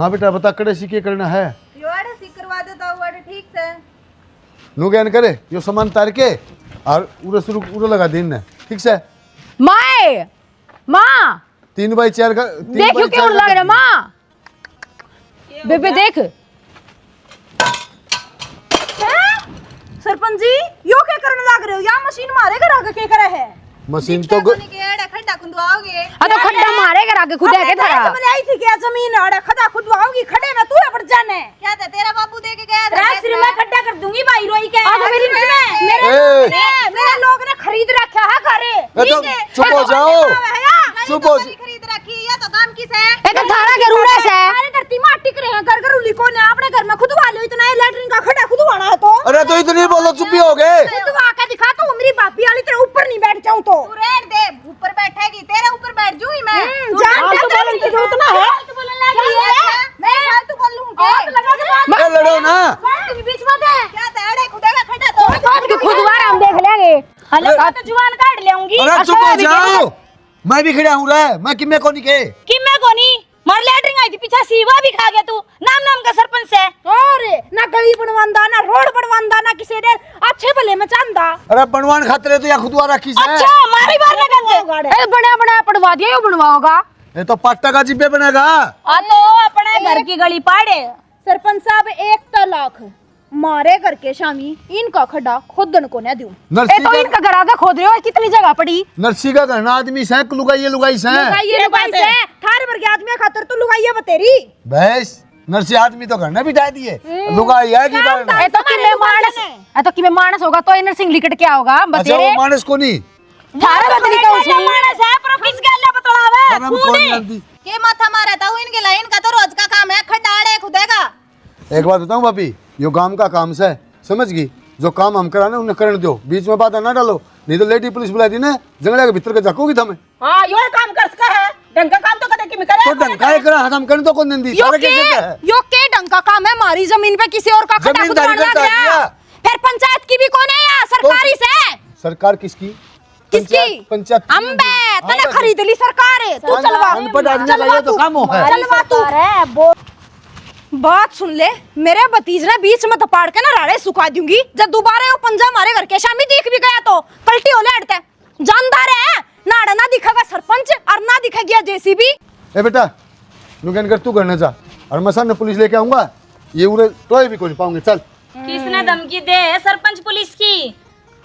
हाँ बेटा बता कड़े सी के करना है योड़े सी करवा देता हुआ ठीक से नु ज्ञान करे यो सामान तार के और उरे शुरू उरे लगा दिन ठीक से माए माँ 3x4 का देखियो क्यों लग रहा माँ बेबे देख सरपंच जी यो क्या करने लग रहे हो या मशीन मारे घर आगे क्या करे है मशीन तो खड्डा खुदवाओगे हाँ तो खड्डा मारेगा आगे खुद है क्या मैंने आई थी क्या जमीन अड़े खड्डा खुदवाओगी खड्डे में तू पड़ जाने क्या था तेरा बाबू दे के गया था सिर में खड्डा कर दूंगी भाई रोई के मेरे लोग ने खरीद रखा है घरे चुप हो जाओ चुप हो खरीद रखी या तो काम किस है ये तो थारा के रूड़ा से अरे धरती में टिक रहे हैं घर उली को ने अपने घर में खुदवा लो इतना लैट्रिन का खड्डा खुदवाना है तो अरे तो इतनी बोलो चुप ही हो गए खुदवा के दिखा तो मेरी भाभी वाली तेरे ऊपर नहीं बैठ जाऊं तो तू रहने दे ऊपर बैठेगी तेरे ऊपर बैठ जूं ही मैं जान तो बोलने की जरूरत ना है तू बोलने लगी है मैं फालतू बोल लूं आग लगा के बात मैं लड़ो ना तुम बीच में दे क्या तेरे खुदेगा खड्डा तो खुदवार हम देख लेंगे हले का तो जुबान काट लेऊंगी अरे चुप हो जाओ मैं भी खड़ा हूं रे मैं किम्मे कोनी के कि मैं कोनी मार लैटरिंग आई थी पीछे सीवा भी खा गया तू नाम नाम का सरपंच है और ना गली बनवांदा ना रोड बनवांदा ना किसी ने अच्छे भले में चांदा अरे बनवान खातिर तो या खुदवा रखी से अच्छा हमारी बार ना गंदे ए बड़ा बड़ा पड़वा दिया यो बनवाओगा ये तो पट्टा का जिब्बे बनेगा आ तो अपने घर की गली पाड़े सरपंच साहब 1 लाख मारे घर के शामी इनका खड्डा खोदन को न दूं ए तो इनका घर आगे खोद रहे हो कितनी जगह पड़ी नरसी का घर आदमी से लुगाई से ये बात है थारे भर के आदमी खातर तो लुगाइया बतेरी बस नरसी आदमी तो घर ने बिठा दिए लुगाई है की बात ए तो कि मैं मानस होगा तो इनर सिंह लिकट क्या होगा अच्छा बतेरे वो मानस को नहीं थारा बदली का उसी मानस है पर किस गल्ला बतलावे शर्म कौन जानती के माथा मारा था इनके लाइन का तो रोज का काम है खड्डा आड़े खुदेगा एक बात बताऊं भाभी यो गांव का काम से समझ गई जो काम हम कराने उन्हें करने दो बीच में बात ना डालो नहीं तो लेडी पुलिस बुला दी ना जंगल के भीतर के जाकोगी तुम्हें हां यो काम कर सका है ढंग का काम तो कदे कि मैं करे तो ढंग का करा हम करने तो कौन नंदी सारे कैसे है यो के ढंग का काम है हमारी जमीन पे किसी और का खड्डा खुदवाना लग गया फिर पंचायत की भी कौन है या सरकारी से सरकार किसकी पंचायत अम्बे तने खरीद ली सरकार है तू चलवा अनपढ़ आदमी का ये तो काम हो है चलवा तू बात सुन ले मेरे भतीज ने बीच में थपाड़ के ना राड़े सुखा दूंगी जब दोबारा वो पंजा मारे घर के शामी दिख भी गया तो पलटी हो लेटते जानदार है नाड़ा ना दिखेगा सरपंच और ना दिखेगी जेसीबी ए बेटा नुकसान कर तू करने जा और मैं सामने पुलिस लेके आऊंगा ये उरे तो भी कोई पाऊंगे चल किसने धमकी दे है सरपंच पुलिस की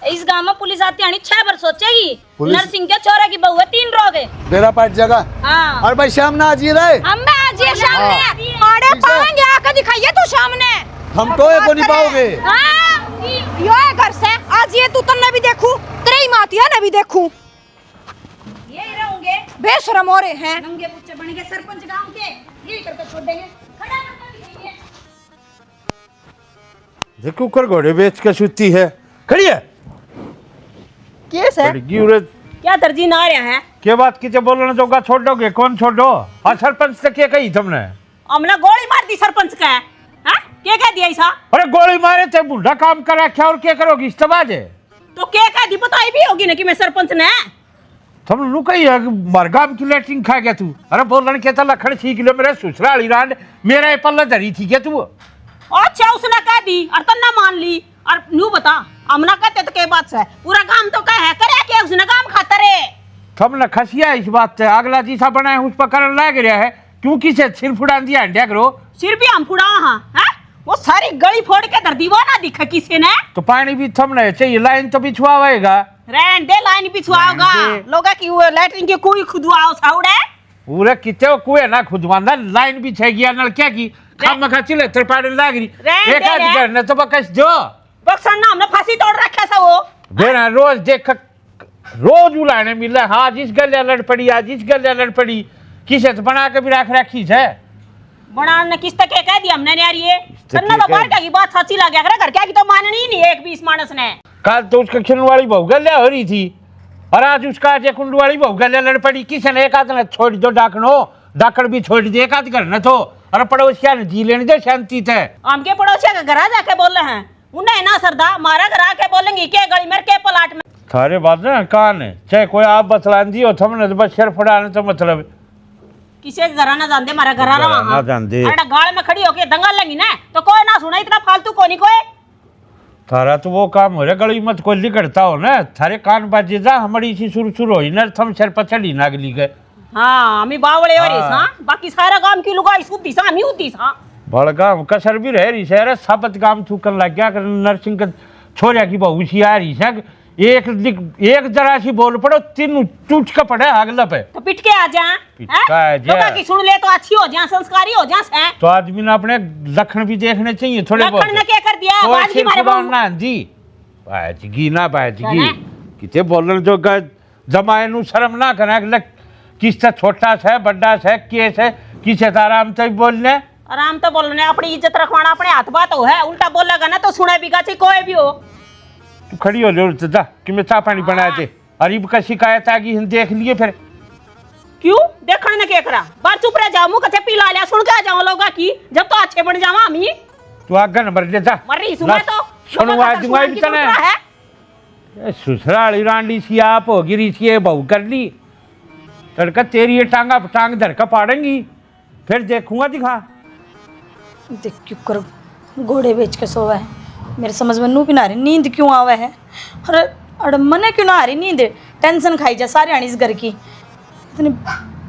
इस गांव में पुलिस आती आनी 6 बार सोचेगी नरसिंह के छोरा की बहू है 3 रोग है डेरा पाट जगह हाँ और भाई शाम ना आज ही रहे हम आज ये सामने आड़े पाएंगे आके दिखाइए तू सामने हम तो ये को नहीं पाओगे हां यो है घर से आज ये तू तन्ने भी देखूं तेरी ही माती है ना भी देखूं यही रहूंगे बेशरम हो रहे हैं नंगे पुच्चे बन के सरपंच गांव के यही करके छोड़ देंगे खड़ा ना दिखाइए देखो कर घोड़े बेच के सुती है खड़ी है केस है क्या तरजी ना रहा है क्या बात की जब बोलना जोगा छोड़ दोगे कौन छोड़ो और सरपंच से क्या कही तुमने हमने गोली मार दी सरपंच का हां क्या कह दिया ऐसा अरे गोली मारे थे बूढ़ा काम करा क्या और क्या करोगी इस्तेमाल है तो क्या कह दी बताई भी होगी ना कि मैं सरपंच ने तुम लू कही है मरगाम की लेटरिंग खा गया तू अरे बोलने के था लखन 6 किलो मेरे ससुराली रांड मेरा ये पल्ला धरी थी क्या तू अच्छा उसने कह दी और तन्ना मान ली और नू बता हमना कहते तो के बात से पूरा काम तो कह है करे के उसने काम खातर है तुमने खसिया इस बात से अगला जीसा बनाया उस पर करने लग रहा है क्यों किसे सिर फुड़ा दिया हंडिया करो सिर भी हम फुड़ा हां हैं वो सारी गली फोड़ के धर दी वो ना दिखा किसी ने तो पानी भी तुमने चाहिए लाइन तो बिछवाएगा रहन दे लाइन बिछवाओगा लोगा की वो लैट्रिन की कोई खुदवाओ साउड़े पूरे किते कुए ना खुदवांदा लाइन बिछेगी नल क्या की खाम खा चिले त्रिपाड़ी लाग रही एक आदमी करने तो बकस जो बक्सन ना हमने फांसी तोड़ रखा था वो बेना रोज देख रोज उलाने मिला हाँ जिस गले लड़ पड़ी आज जिस गले लड़ पड़ी किसे तो बना के भी रख रखी है बनाने किस तक कह दिया हमने यार ये सन्ना तो बाटा की बात सच्ची लग गया घर क्या की तो माननी ही नहीं एक 20 मानस ने कल तो उसका खिलने वाली बहू गले हो रही थी और आज उसका आज कुंडू वाली बहू गले लड़ पड़ी किसी ने एक आध ने छोड़ दो डाकनो डाकड़ भी छोड़ दे एक आध घर न तो अरे पड़ोसिया ने जी लेने दे शांति थे हमके पड़ोसिया का घर जाके बोल रहे हैं उन्हें ना सरदा मारा घर आके बोलेंगे के गली मेरे के पलाट में थारे बात ना कान है चाहे कोई आप बतला दी हो थमने तो बस सिर फड़ाने तो मतलब किसी के घर ना जानते हमारा घर ना ना वहाँ जानते। अरे गाड़ में खड़ी होके दंगल लगी ना तो कोई ना सुना इतना फालतू कोई नहीं कोई थारा तो वो काम हो रहा गली मत कोई लिखता हो ना थारे कान बाजे जा हमारी इसी शुरू शुरू हुई ना थम सर पर चढ़ी ना गली गए हाँ हमें बावड़े हो रही हाँ। सा बाकी सारा काम की लुगाई सूती सा हमें होती सा बड़गा कसर भी रह रही है साबत काम थूकन लग गया नरसिंह का छोरिया की बहू सी आ रही है एक जरा सी बोल पड़ो तीन टूट का पड़े अगला पे तो पिट के आ जा पिट के आ जा। तो बाकी सुन ले तो अच्छी हो जा संस्कारी हो जा से तो आदमी ने अपने लखन भी देखने चाहिए थोड़े लखन ने क्या कर दिया कोई बाज की सिर मारे खुदान बहू ना जी बाजगी ना बाजगी है? किते बोलन जो जमाए नु शर्म ना करे किससे छोटा से बड़ा से केस है किसे आराम से बोलने आराम तो बोलने अपनी इज्जत रखवाना अपने हाथ बात हो है उल्टा बोलेगा ना तो सुने भी चाहे कोई भी हो तू खड़ी हो ले जा कि मैं चाय पानी बनाए थे अरीब का शिकायत आ गई हम देख लिए फिर क्यों देखने ने क्या करा बार चुप रह जाओ मुंह कच्चे पिला लिया सुन के जाओ लोगा की जब तो अच्छे बन जावा हम ही तू आगे नंबर ले जा मर रही सुबह तो सुनो आज दूंगा भी तने ये ससुराली रांडी सी आप हो गिरी सी ये बहू कर ली तड़का तेरी ये टांगा टांग धर का पाड़ेंगी फिर देखूंगा दिखा देख क्यों कर घोड़े बेच के सोवा है मेरे समझ में नू भी ना रही नींद क्यों आवा है अरे अरे मने क्यों ना आ रही नींद टेंशन खाई जा सारी आनी इस घर की इतनी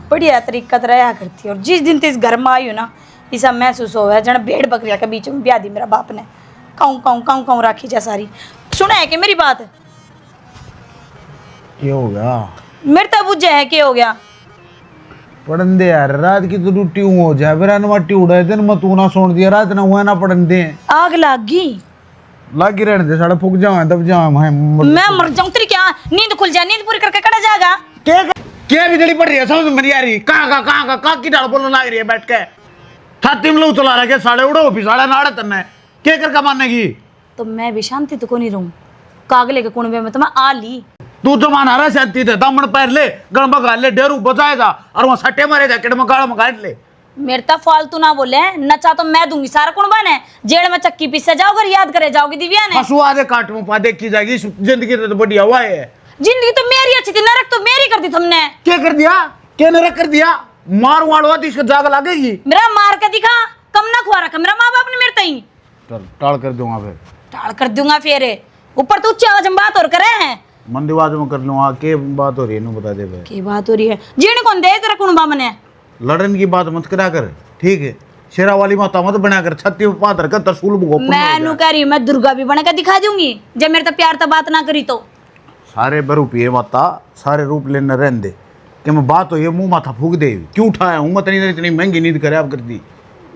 बढ़िया तरीका तो रहा करती है और जिस दिन तो इस घर में आई हूँ ना ऐसा महसूस हो है जन भेड़ बकरिया के बीच में ब्याह दी मेरा बाप ने काऊं राखी जा सारी सुना है कि मेरी बात क्या हो गया मेरे तो बुझे है क्या हो गया पढ़न दे यार रात की तो ड्यूटी हो जाए फिर अनवाटी उड़ाए दिन मत ना सोन दिया रात ना हुआ ना पढ़न दे आग लाग गई लागी रहने दे साढ़े फूक जाओ दब जाओ मैं मर जाऊं तेरी क्या नींद खुल जाए नींद पूरी करके कड़ा जाएगा क्या बिजली पड़ रही है समझ में नहीं आ रही कहाँ की डाल बोलने लग रही है बैठ के छाती में लोग चला रहा है साढ़े उड़ो भी साढ़े नाड़े तन्ने क्या कर का मानेगी तो मैं भी शांति तो को नहीं रहूं कागले के कुनबे में तो मैं आ ली तू तो मान रहा शांति थे दामन पैर ले गड़बा गाल ले डेरू बचाएगा और वहाँ सट्टे मारे जा किड़ में गाड़ में काट ले मेरे तो फालतू ना बोले नचा तो मैं दूंगी सारा कुनबा ने जेड़ में चक्की पीसे जाओगे याद करे जाओगे दिव्या ने पशु आधे काट में पा देखी जाएगी इस जिंदगी तो बड़ी हवा है जिंदगी तो मेरी अच्छी थी नरक तो मेरी कर दी तुमने क्या कर दिया क्या नरक कर दिया मार वाड़वा तो इसको जाग लगेगी मेरा मार के दिखा कम ना खुआ रखा मेरा माँ बाप ने मेरे तई चल टाल कर दूंगा फिर टाल कर दूंगा फिर ऊपर तो उच्च आवाज में बात और करे हैं मंदीवाज में कर लूंगा के बात हो रही है बता दे भाई की बात हो रही है जीण कौन दे तेरा कुनबा मने लड़न की बात मत करा कर ठीक है शेरा वाली माता मत बना कर छत्ती पे पाथर कर तरसूल भगो मैं नु कह रही हूं मैं दुर्गा भी बन के दिखा दूंगी जब मेरे तो प्यार तो बात ना करी तो सारे बरूप ये माता सारे रूप लेने रहने दे कि मैं बात हो ये मुंह माथा फूक दे क्यों उठाया हूँ मत नहीं इतनी महंगी नींद करे आप कर दी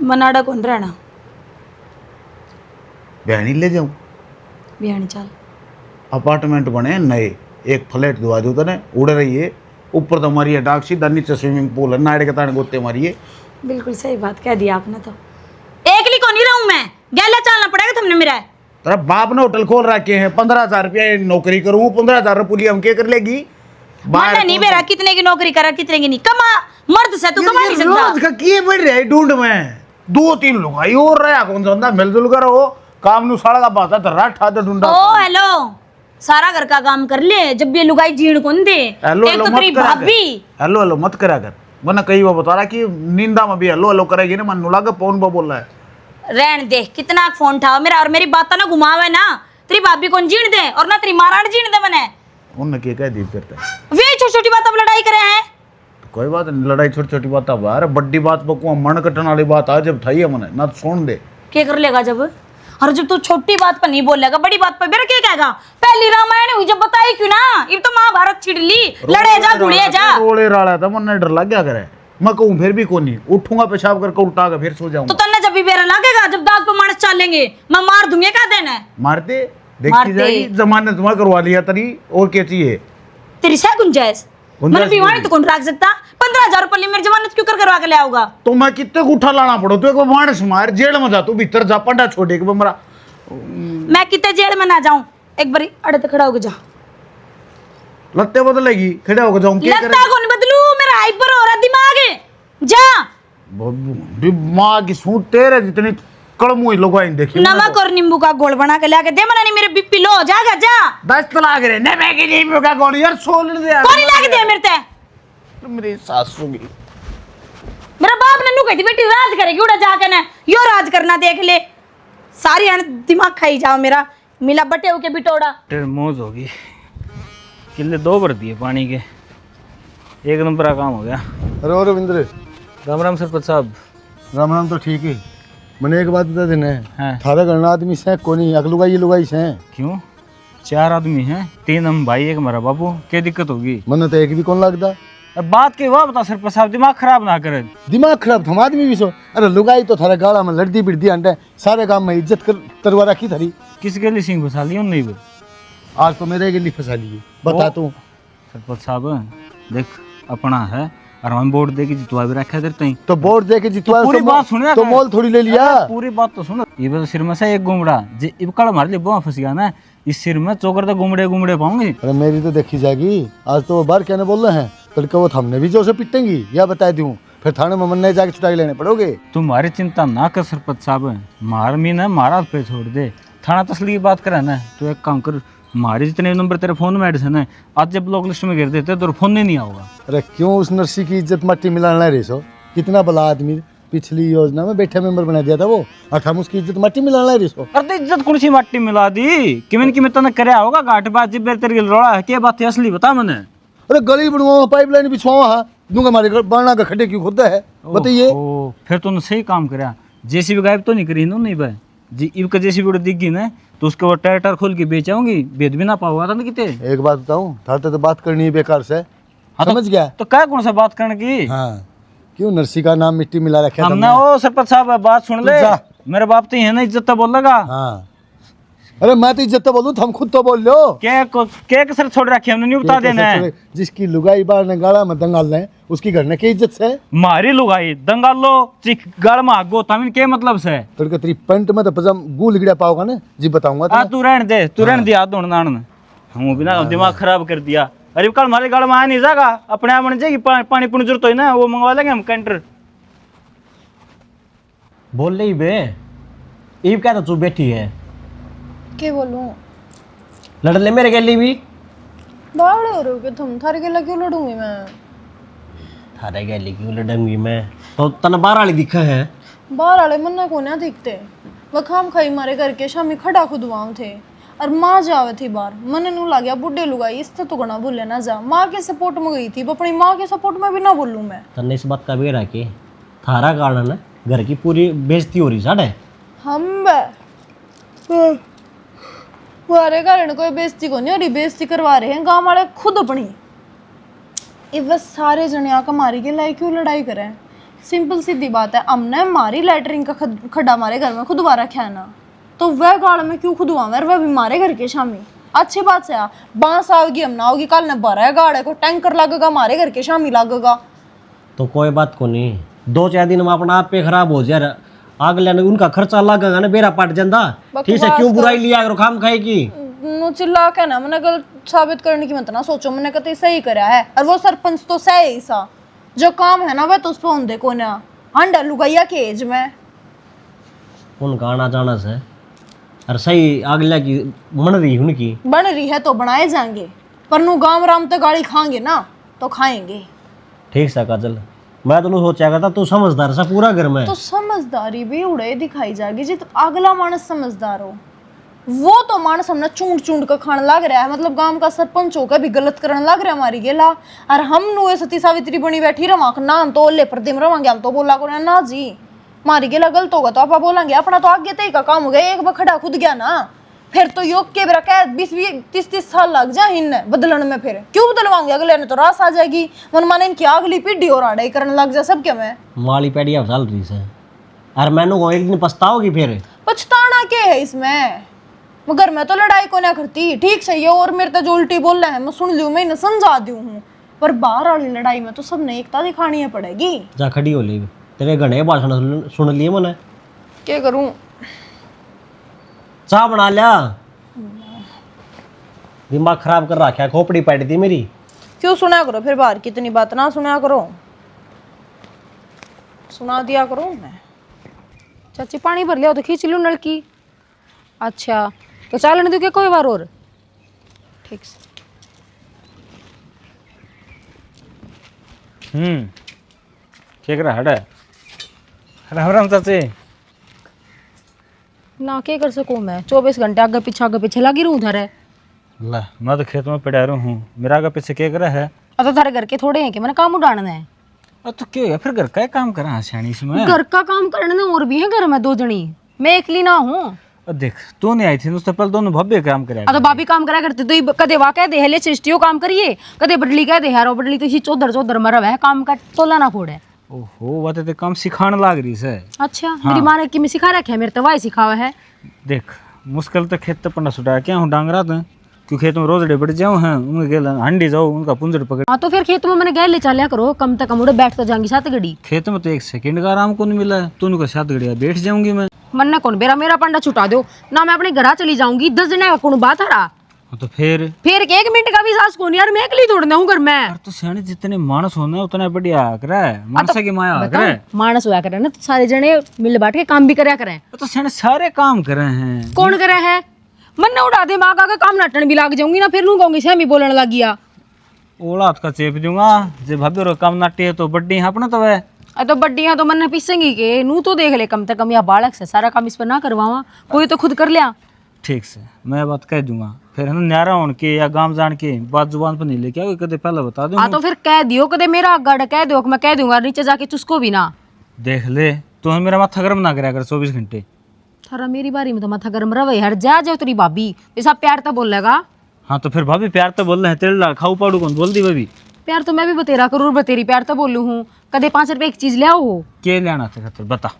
मनाड़ा कौन रहना बहनी ले जाऊँ बिहानी चाल अपार्टमेंट बने नए एक फ्लैट दुआ दो तने उड़ रही है ऊपर तो मारी है डाक सीधा नीचे स्विमिंग पूल है नाड़े के ताने गोते मारी है बिल्कुल सही बात कह दी आपने तो एकली को नहीं रहूं मैं गैला चलना पड़ेगा तुमने मेरा तेरा बाप ने होटल खोल रखे हैं 15,000 रुपया नौकरी करूँ 15,000 रुपये हम क्या कर लेगी माना नहीं मेरा कितने की नौकरी करा कितने की नहीं कमा मर्द से तू कमा नहीं रोज सकता का किए बढ़ रहा है ढूंढ में 2-3 लोग आई और रहा कौन सा मिलजुल कर हो काम नु साड़ा का बात है रात ठा दे ढूंढा ओ हेलो सारा घर का काम कर ले जब भी लुगाई जीण कौन दे हेलो एक हेलो तो मत तेरी करा भाभी हेलो हेलो मत करा कर वरना कई बार बता रहा कि नींदा में भी हेलो हेलो करेगी ना मन लगा पौन बा बोल रहा है रहन दे कितना फोन उठाओ मेरा और मेरी बात ना घुमावे ना तेरी भाभी कौन जीण दे और ना तेरी महारानी जीण दे मने उनने क्या कह दी करता है वे छोटी छोटी बात अब लड़ाई करे हैं तो कोई बात नहीं लड़ाई छोटी छोटी बात अब अरे बड़ी बात बकुआ मन कटन वाली बात आ जब थाई है मने ना तो सुन दे क्या कर लेगा जब और जब तू छोटी बात पर नहीं बोलेगा बड़ी बात पर मेरा क्या कहेगा पहली रामायण हुई जब बताई क्यों ना अब तो महाभारत छिड़ ली लड़े जा गुड़िया जा रोले राला था मन डर लग गया करे मैं कहूँ फिर भी कोनी उठूंगा पेशाब करके उल्टा के फिर सो तो जाऊंगा तन्ने जब भी बेरा लगेगा जब दाग पे मानस चालेंगे मैं मार दूंगी क्या देना है मारते देखी मारते। जाएगी जमानत तुम्हारा करवा लिया तरी और क्या चाहिए तेरी सह गुंजाइश मैंने बीमारी तो कौन रख सकता 15,000 रुपये मेरी जमानत क्यों कर करवा के ले आऊंगा तो मैं कितने को उठा लाना पड़ो तो एक मार मार जेल में जा तू भीतर जा पंडा छोड़े के बमरा मैं कितने जेल में ना जाऊं एक बारी अड़े तो खड़ा होके जा लगते बदलेगी खड़े होकर जाऊं क्या लगता कौन बदलू मेरा हाइपर हो रहा दिमाग है जा करे माँ की सूट तेरे जितनी कड़मुई लोग आई देखी नमक और नींबू का घोल बना के लाके दे मना नहीं मेरे बीपी लो हो जाएगा जा 10 लाग रहे ने मैं की नींबू का गोली यार सोल दे यार कौन लाके दे मेरे ते मेरी सासू की मेरा बाप ने नु कहती बेटी राज करेगी उड़ा जाके ना यो राज करना देख ले सारी अन दिमाग खाई जाओ मेरा मिला बटे के बिटोड़ा तेरे मौज होगी किले 2 भर दिए पानी के एक नंबर का काम हो गया। अरे ओ रविंद्र, राम राम सरपंच साहब। राम राम तो ठीक है। मैंने एक बात बता देना है, हाँ। थारा गणना आदमी से कोनी अगलुगाई ये लुगाई से क्यों 4 आदमी हैं, 3 हम भाई एक हमारा बाबू, क्या दिक्कत होगी? मन तो एक भी कौन लगता। अब बात की वाह बता सरपंच साहब, दिमाग खराब ना करे। दिमाग खराब हम आदमी भी सो। अरे लुगाई तो थारा गाड़ा में लड़दी बिड़दी अंडे सारे गांव में इज्जत कर तरवा रखी थारी। किस गली सिंह फंसा लिया नहीं बे? आज तो मेरे गली फंसा ली बता तू। सरपंच साहब देख अपना है और हम वोट दे के जितवा भी रखा देते हैं। तो वोट दे के जितवा पूरी बात सुनिया तो मोल थोड़ी ले लिया। पूरी बात तो सुनो। ये बस सिर में से एक गुमड़ा जे इबकड़ मार ले बुआ फंस गया ना, इस सिर में चोकर तो गुमड़े गुमड़े पाऊंगी। अरे मेरी तो देखी जाएगी। आज तो वो बार कहने बोल रहे हैं तड़के वो हमने भी जो से पिटेंगी या बता दूं फिर थाने में मन्ने जाके छुटाई लेने पड़ोगे। तुम्हारी चिंता ना कर सरपंच साहब, मार मी ना मारा पे छोड़ दे, थाना तसली की बात करे ना तो एक काम कर, हमारे जितने नंबर तेरे फोन में ऐड है आज जब ब्लॉक लिस्ट में गिर देते तो फोन नहीं आओगा। अरे क्यों उस नर्सी की इज्जत मट्टी मिलाना रही सो? कितना भला आदमी, पिछली योजना में बैठे मेंबर बना दिया था वो, और हम उसकी इज्जत मट्टी मिलाना रही सो। अरे तो इज्जत कौन सी मट्टी मिला दी? किमिन की तने करे होगा घाट बात जिब तेरे रोड़ा है क्या बात है असली बता मैंने। अरे गली बनवाओ पाइपलाइन बिछवाओ हाँ दूंगा हमारे बाणा का खड्डे क्यों खोदा है बताइए। फिर तूने सही काम करा, जेसीबी गायब तो नहीं करी नहीं भाई जी। इब का जेसीबी उड़ दिख गई ना तो उसके वो टायर खोल के बेचाऊंगी, बेद भी ना पाऊंगा था ना किते। एक बात बताऊं, थाते तो बात करनी है बेकार से। हाँ समझ गया? तो क्या कौन सा बात करने की? हाँ क्यों नर्सी का नाम मिट्टी मिला रखा हमने ओ सरपंच साहब बात सुन ले, मेरे बाप तो है ना इज्जत तो बोल लगा। हाँ अरे मैं तो इज्जत तो बोलूं, हम खुद तो बोल लो। क्या कसर छोड़ रखी हमने नहीं बता देना है। जिसकी लुगाई बार ने गाड़ा में दंगाल रहे उसकी घर ने की इज्जत से मारी लुगाई दंगाल लो चिक गाड़ में आगो तमिन के मतलब से तड़के तेरी पेंट में तो पजाम गू लिगड़ा पाओगा ना जी बताऊंगा आ तू रहने दे, तू रहने दे हाथ नान हम बिना दिमाग खराब कर दिया। अरे कल हमारे गाड़ में आ नहीं जाएगा, अपने आप बन जाएगी पानी पुनी जरूरत हो ना वो मंगवा लेंगे हम कैंटर। बोल रही बे ईब क्या तो तू बैठी है के बोलूं? लड़ ले मेरे गली भी। बावड़े हो रहे हो कि तुम, थारे के लगे लड़ूंगी मैं। थारे गली क्यों लड़ूंगी मैं? तो तन बाहर वाली दिखा है। बाहर वाले मन्ना को ना दिखते, वह खाम खाई मारे करके शामी खड़ा खुद वहां थे और माँ जावे थी बाहर। मन नू लग गया बुढ़े लुगाई इससे तो गना बोले ना जा, माँ के सपोर्ट में गई थी, अपनी माँ के सपोर्ट में भी ना बोलूं मैं। तन्ने इस बात का बेरा के थारा कारण है घर की पूरी बेइज्जती हो रही साढ़े। हम हमारे कारण कोई बेइज्जती को नहीं हो रही, बेइज्जती करवा रहे हैं गांव वाले खुद अपनी। ये बस सारे जने आकर मारी के लाई क्यों लड़ाई करें? सिंपल सीधी बात है, हमने मारी लैटरिन का खड्डा हमारे घर में खुदवा रखा है ना, तो वह गाड़ में क्यों खुदवा वह भी मारे घर के शामी। अच्छी बात से बांस आओगी हम ना होगी, कल न भरा है गाड़े को टैंकर लगेगा हमारे घर के शामी लगेगा। तो कोई बात को नहीं, 2-4 दिन में अपना आप पे खराब हो जाए, आग लेने उनका खर्चा लगेगा ना, बेरा पट जाता। ठीक है क्यों बुराई लिया करो खाम खाएगी नु चिल्ला के ना मैंने गलत साबित करने की मत ना सोचो, मैंने कहते सही करा है और वो सरपंच तो सही सा जो काम है ना वह तो उस पर होंदे को ना अंडा लुगाइया के एज में उनका आना जाना से और सही अगला की मन रही उनकी बन रही है तो बनाए जाएंगे, पर नु गांव राम तो गाड़ी खाएंगे ना तो खाएंगे। ठीक सा काजल, मैं तो सोचा करता तू समझदार सा पूरा घर में। तो समझदारी भी उड़े दिखाई जाएगी जी, तो अगला मानस समझदार हो, वो तो मानस हमने चूंड चूंड का खाने लग रहा है, मतलब गांव का सरपंच होकर भी गलत करने लग रहा है हमारी गेला, और हम नुए सती सावित्री बनी बैठी रवा नाम तो ले पर दिन रवांगे हम तो बोला को ना जी मारी गेला गलत होगा तो आप बोलेंगे अपना तो आगे तय का काम हो गया, एक बार खड़ा खुद गया ना फिर तो योग के बेरा क्या 20-30 साल लग जाए इन बदलन में, फिर क्यों बदलवाएंगे अगले ने तो रास आ जाएगी, मन माने इनकी अगली पीढ़ी और आड़ाई करने लग जाए सब क्या मैं माली पैड़ी अब चल रही से और मैंने को एक दिन पछताओगी फिर। पछताना क्या है इसमें, मगर मैं तो लड़ाई को ना करती ठीक सही है, और मेरे तो जो उल्टी बोल रहे हैं मैं सुन लूँ मैं समझा दूँ हूँ, पर बाहर वाली लड़ाई में तो सबने एकता दिखानी है पड़ेगी। जा खड़ी हो ली तेरे घने भाषण सुन लिए मैंने, क्या करूँ? चाह बना लिया, दिमाग खराब कर रखा है, खोपड़ी पैट दी मेरी। क्यों सुना करो फिर बाहर कितनी बात ना सुना करो, सुना दिया करो। मैं चाची पानी भर लिया तो खींच लूँ नलकी। अच्छा तो चालन दो क्या कोई बार और? ठीक से क्या कर रहा है? राम राम चाचे। ना क्या कर सकूं मैं, 24 घंटे आगे पीछे लगी रहूं उधर है। ला मैं तो खेत में पड़ा रहा हूँ, मेरा आगे पीछे क्या करे है? तो थारे घर के थोड़े हैं कि मैंने काम उड़ाना है। तो क्यों है फिर घर का ही काम करा सियाणी इसमें? घर का काम करने और भी है घर में 2 जनी, मैं अकेली ना हूँ। देख तू नहीं आई थी उससे पहले दोनों भव्य काम करे। तो भाभी काम करा करते तो कदे वाह कह दे है ले सृष्टियो काम करिए, कदे बडली कह दे यार बडली तो चौधर मरव है काम का तोला ना फोड़े। ओहो वो तो काम सिखाने लाग रही से। अच्छा मेरी माँ ने कि मैं सिखा रखा है, मेरे तो वाई सिखावा है। देख मुश्किल तो खेत पन्ना सुटा क्या हूँ डांगरा तो क्यों खेत में रोज बढ़ जाऊँ हैं उनके गेल हंडी जाओ उनका पुंजड़ पकड़। हाँ तो फिर खेत में मैंने गैल ले चलिया करो, कम से कम उड़े बैठ तो जाऊंगी 7 घड़ी। खेत में तो 1 सेकंड का आराम को नहीं मिला है, तू उनका 7 घड़िया बैठ जाऊंगी मैं। मन्ना कौन मेरा पंडा छुटा दो ना, मैं अपने घर चली जाऊंगी 10 जने का कौन बात हरा। तो फिर 1 मिनट का भी सास कौन यार, मैं अकेली तोड़ना हूँ घर में। तो सियाने जितने मानस होना है उतना बढ़िया करे, मानसा की माया करे। मानस हुआ करे ना तो सारे जने मिल बांट के काम भी करया करें। तो सियाने सारे काम करे हैं। कौन करे है? मन उड़ा दे माँ का काम नटन भी लाग जाऊंगी ना, फिर नू कहूंगी श्यामी बोलने लग गया। ओला का चेप दूंगा जब भाभी रो काम नाटी है तो बड्डी है अपना तो है। तो बड्डियां तो मन पीसेंगी के नू तो देख ले कम से कम या बालक से सारा काम इस पर ना करवावा, कोई तो खुद कर लिया। ठीक से मैं बात कह दूंगा, फिर है ना न्यारा होने के या गांव जान के बात जुबान पर नहीं लेके आओ, कदे पहले बता दूंगा। तो फिर कह दियो कदे मेरा गढ़ कह दो, मैं कह दूंगा नीचे जाके चुसको भी ना। देख ले तू मेरा माथा गर्म ना कराया कर 24 घंटे। थारा मेरी बारी में तो माथा गर्म रवे हर जा जाओ तेरी भाभी ऐसा प्यार तो बोलेगा। हाँ तो फिर भाभी प्यार तो बोल रहे हैं, तेरे लाल खाऊ पाड़ू कौन बोल दी भाभी? प्यार तो मैं भी बतेरा करूँ बतेरी प्यार तो बोलू हूँ, कदे 5 रुपए एक चीज ले आओ हो के लेना था खातिर बता।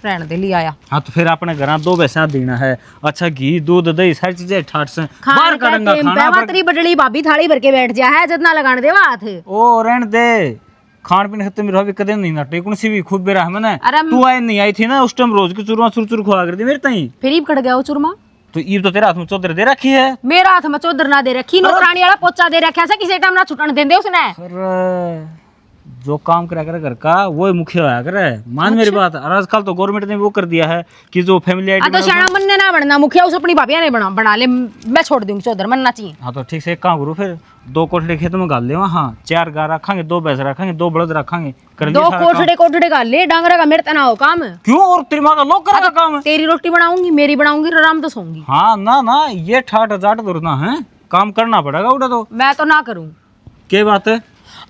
रहने दे लिया आया। हाँ तो फिर अपने घर 2 भैंसा देना है, अच्छा घी दूध दही सारी चीजें ठाट से बाहर करूंगा खाना। तेरी बडली भाभी थाली भर के बैठ जा है जितना लगाने दे हाथ। ओ रहने दे खान पीने खत्म मेरी भाभी कदम नहीं नाटे कौन सी भी खूब बेरा है मैंने। तू आई नहीं आई थी ना उस टाइम रोज की चूरमा चुर खुआ कर दी मेरे ताई, फिर ईब कट गया वो चूरमा। तो ईब तो तेरा हाथ में चौधर दे रखी है। मेरा हाथ में चौधर ना दे रखी, नौकरानी वाला पोचा दे रखा है, किसी टाइम ना छुटन देंदे उसने। अरे जो काम करा करे घर का वो मुखिया होया करे, मान मेरी बात। और आजकल तो गवर्नमेंट ने वो कर दिया है कि जो फैमिली आईडी तो शाना मन ने ना बनना मुखिया, उस अपनी भाभिया ने बना ले, मैं छोड़ दूंगी चौधर मनना चाहिए। हाँ तो ठीक से एक काम करो फिर 2 कोठड़े खेत में गाल ले, वहाँ 4 गाय रखेंगे, 2 भैंस रखेंगे, 2 बलद रखेंगे, कर 2 कोठड़े गाल ले, डांगरा का मेरे तना हो काम। क्यों और तेरी माँ का लोग करेगा काम? तेरी रोटी बनाऊंगी मेरी बनाऊंगी आराम तो सोऊंगी। हाँ ना ये ठाट जाट दुरना है, काम करना पड़ेगा उड़ा तो। मैं तो ना करूँ क्या बात है?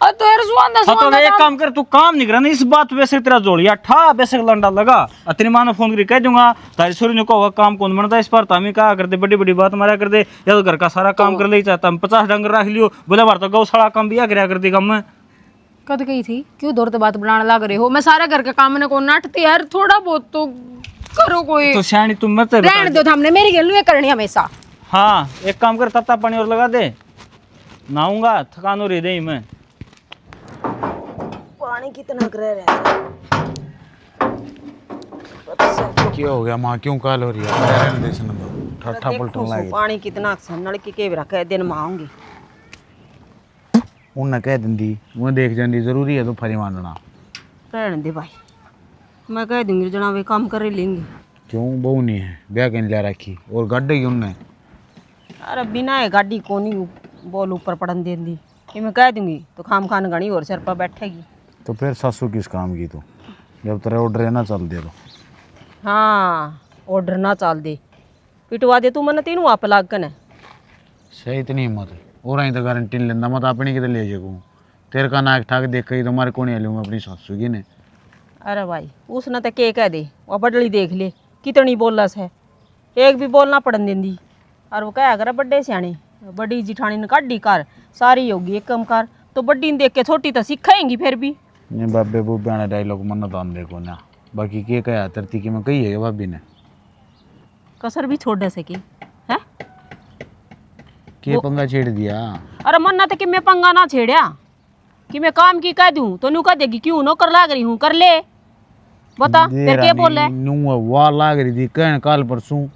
तो यार सुआंदा हाँ तो एक काम कर, तू काम नहीं करना इस बात वैसे तेरा जोड़िया ठा बेसक लंडा लगा। तेरी माँ ने फोन करके कह दूंगा तारी छोरी ने कहो काम कौन बनता इस पर तामी कहा कर दे, बड़ी बड़ी बात मारा कर दे, या तो घर का सारा काम कर ले चाहता हम 50 डंगर रख लियो, बोले बार तो गौशाला काम भी करया कर दी काम में। कद गई थी क्यों दौड़ते बात बनाने लग रहे हो? मैं सारे घर के काम ने को नाटती यार, थोड़ा बहुत तो करो कोई। तो श्याणी तुम मत रहने दो, हमने मेरी गल करनी हमेशा। हाँ एक काम कर तत्ता पानी और लगा दे, नहाऊंगा थकान हो रही दे मैं। पानी कितना कर रहा क्या हो गया माँ, क्यों काल हो रही है? रहने दे सुन दो, ठट्ठा पलटन लागी। पानी कितना नलकी के रखा दिन में आऊंगी उन्हें कह दी वो देख जाती जरूरी है तो फरी मानना। रहने दे भाई, मैं कह दूंगी जना वे काम कर लेंगे। क्यों बहू नहीं है ब्याह कहीं ले रखी और गाड़ी की उन्हें? अरे बिना है गाड़ी को नहीं बोल ऊपर पड़न देंदी, ये मैं कह दूंगी तो खाम खान गणी और सिर पर बैठेगी। तो फिर सासू किस काम की? तो जब तेरा ऑर्डर है ना चल दे तो। हाँ ऑर्डर ना चल दे पिटवा दे तू मन तीनों आप लाग कने सही इतनी हिम्मत है और आई तो गारंटी नहीं लेंदा, मत अपनी कितने ले जाऊँ तेरे का नाक ठाक देख के तुम्हारे को नहीं लूँगा अपनी सासू की ने। अरे भाई उसने तो के कह दे वो बडली देख ले कितनी बोलस है, एक भी बोलना पड़न देंदी। और वो कह अगर बड्डे सियाने बड़ी जिठानी ने काटी कर सारी होगी एक कम कर, तो बड्डी ने देख के छोटी तो सीखेंगी फिर भी। ये बाबे बूबे आने डायलॉग मन तो हम देखो ना, बाकी के कहा तरती की मैं कही है भाभी ने कसर भी छोड़ सके है के पंगा छेड़ दिया। अरे मन्ना तो कि मैं पंगा ना छेड़या कि मैं काम की कह दूं तो नू कह देगी क्यों नौकर लाग रही हूँ कर ले, बता फिर क्या बोल रहे? नू वाह लाग रही थी कहने काल परसों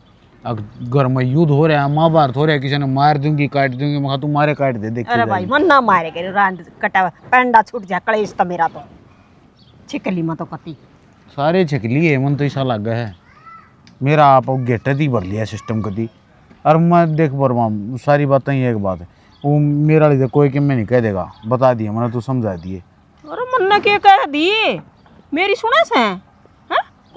घर में युद्ध हो रहा है, माँ बार हो रहा है, किसी ने मार दूंगी काट दूंगी, मैं तू मारे काट दे देख। अरे भाई मन ना मारे करे रांद कटा पेंडा छूट जा कलेश तो मेरा तो छिकली मत तो कती सारे छिकली है मन तो ऐसा लगा है मेरा आप गेट ही भर लिया सिस्टम कदी। और मैं देख बरमा सारी बातें ही एक बात है वो मेरा लिए कोई कि मैं नहीं कह देगा, बता दिए मैंने तू समझा दिए। अरे मन ने क्या कह दिए मेरी सुना से हैं?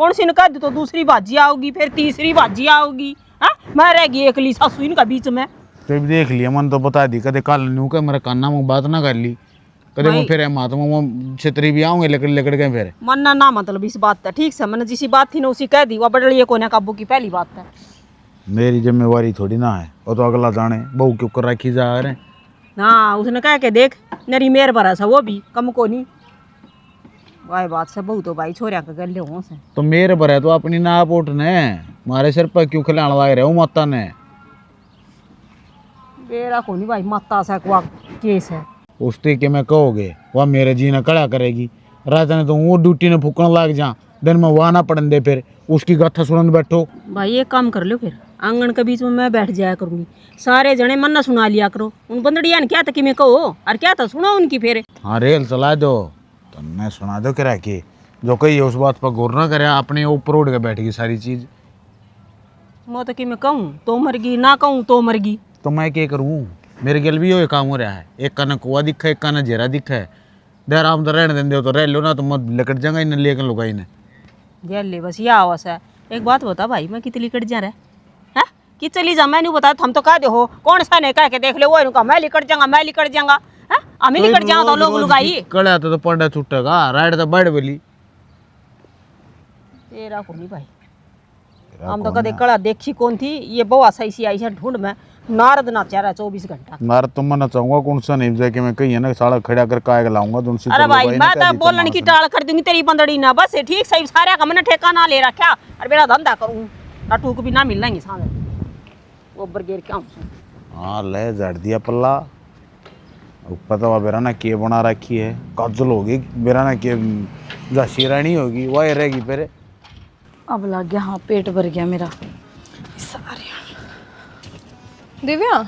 कौन सी कह दी तो दूसरी बाजी आओगी, फिर तीसरी बाजी आओगी। हाँ, मैं रहेगी एकली सासू इनका बीच में। तो भी देख लिया, मन तो बता दी कदे कल नू के मेरे काना में बात ना कर ली, कदे वो फिर महात्मा वो छतरी भी आऊंगे लकड़ लकड़ के फिर मन्ना ना मतलब इस बात है। ठीक से मैंने जिसी बात थी ना उसी कह दी, वो बदलिए कोने काबू की पहली बात है। मेरी जिम्मेवारी थोड़ी ना है, वो तो अगला जाने बहू क्यों कर रखी जा रहे। हाँ, उसने कह के देख मेरी मेहर भरा सा वो भी कम को नहीं। वाह बात से बहु तो भाई छोरिया का गले हो से तो मेरे पर है तो अपनी नाप उठने मारे सिर पर क्यों खिलाने लग रहे हो माता ने। मेरा को नहीं भाई माता सा को केस है उसते के मैं कहोगे वह मेरे जीना कड़ा करेगी। रात ने तो वो ड्यूटी ने फूकने लग जा, दिन में वहाँ ना पड़न दे, फिर उसकी गाथा सुनने बैठो। भाई एक काम कर लो, फिर आंगन के बीच में मैं बैठ जाया करूंगी, सारे जने मन ना सुना लिया करो। उन बंदड़िया ने क्या था कि मैं कहो और क्या था सुना उनकी फिर। हाँ रेल चला दो तो मैं सुना दो करा के जो कही उस बात पर गौर ना करे, अपने ऊपर उड़ के बैठेगी सारी चीज। मैं तो कि मैं कहूँ तो मरगी, ना कहूँ तो मरगी। तो मैं क्या करूँ, मेरे गिल भी ये काम हो रहा है। एक काना कुआ दिखा है, एक काना जेरा दिखा है। देर आम तो रहने देंगे तो रह लो ना, तो मत लकड़ जाएगा इन लेकर लुगाई ने ले बस यह आवास है। एक बात बता भाई, मैं कितनी कट जा रहा है कि चली जा, मैं नहीं बता हम तो कह दे हो कौन सा ने कह के देख ले वो इनका मैं लिकट जाऊंगा, मैं लिकट जाऊंगा। हम ही लिकट जाओ तो लोग लुगाई कड़ा तो पड़ा छुटेगा, राइड तो बढ़ बोली तेरा को नहीं भाई। हम तो कदे कड़ा देखी कौन थी, ये बवा सही सी आई है ढूंढ में नारद नाचा रहा 24 घंटा। नारद तो मैं चाहूंगा कौन सा नहीं जाके मैं कही है ना साड़ा खड़ा कर काय लाऊंगा तुमसे। अरे भाई मैं तो बोलने की टाल कर दूंगी तेरी बंदड़ी ना, बस ठीक सही सारे का मैंने ठेका ना ले रखा और मेरा धंधा करूँ ना टूक भी ना मिलेंगे सामने वो बरगेर क्या। हाँ ले जड़ दिया पल्ला ऊपर तो बेरा ना के बना रखी है, काजल होगी बेरा ना के झांसी रानी होगी वही रहेगी फिर। अब लग गया, हाँ पेट भर गया मेरा सारे। दिव्या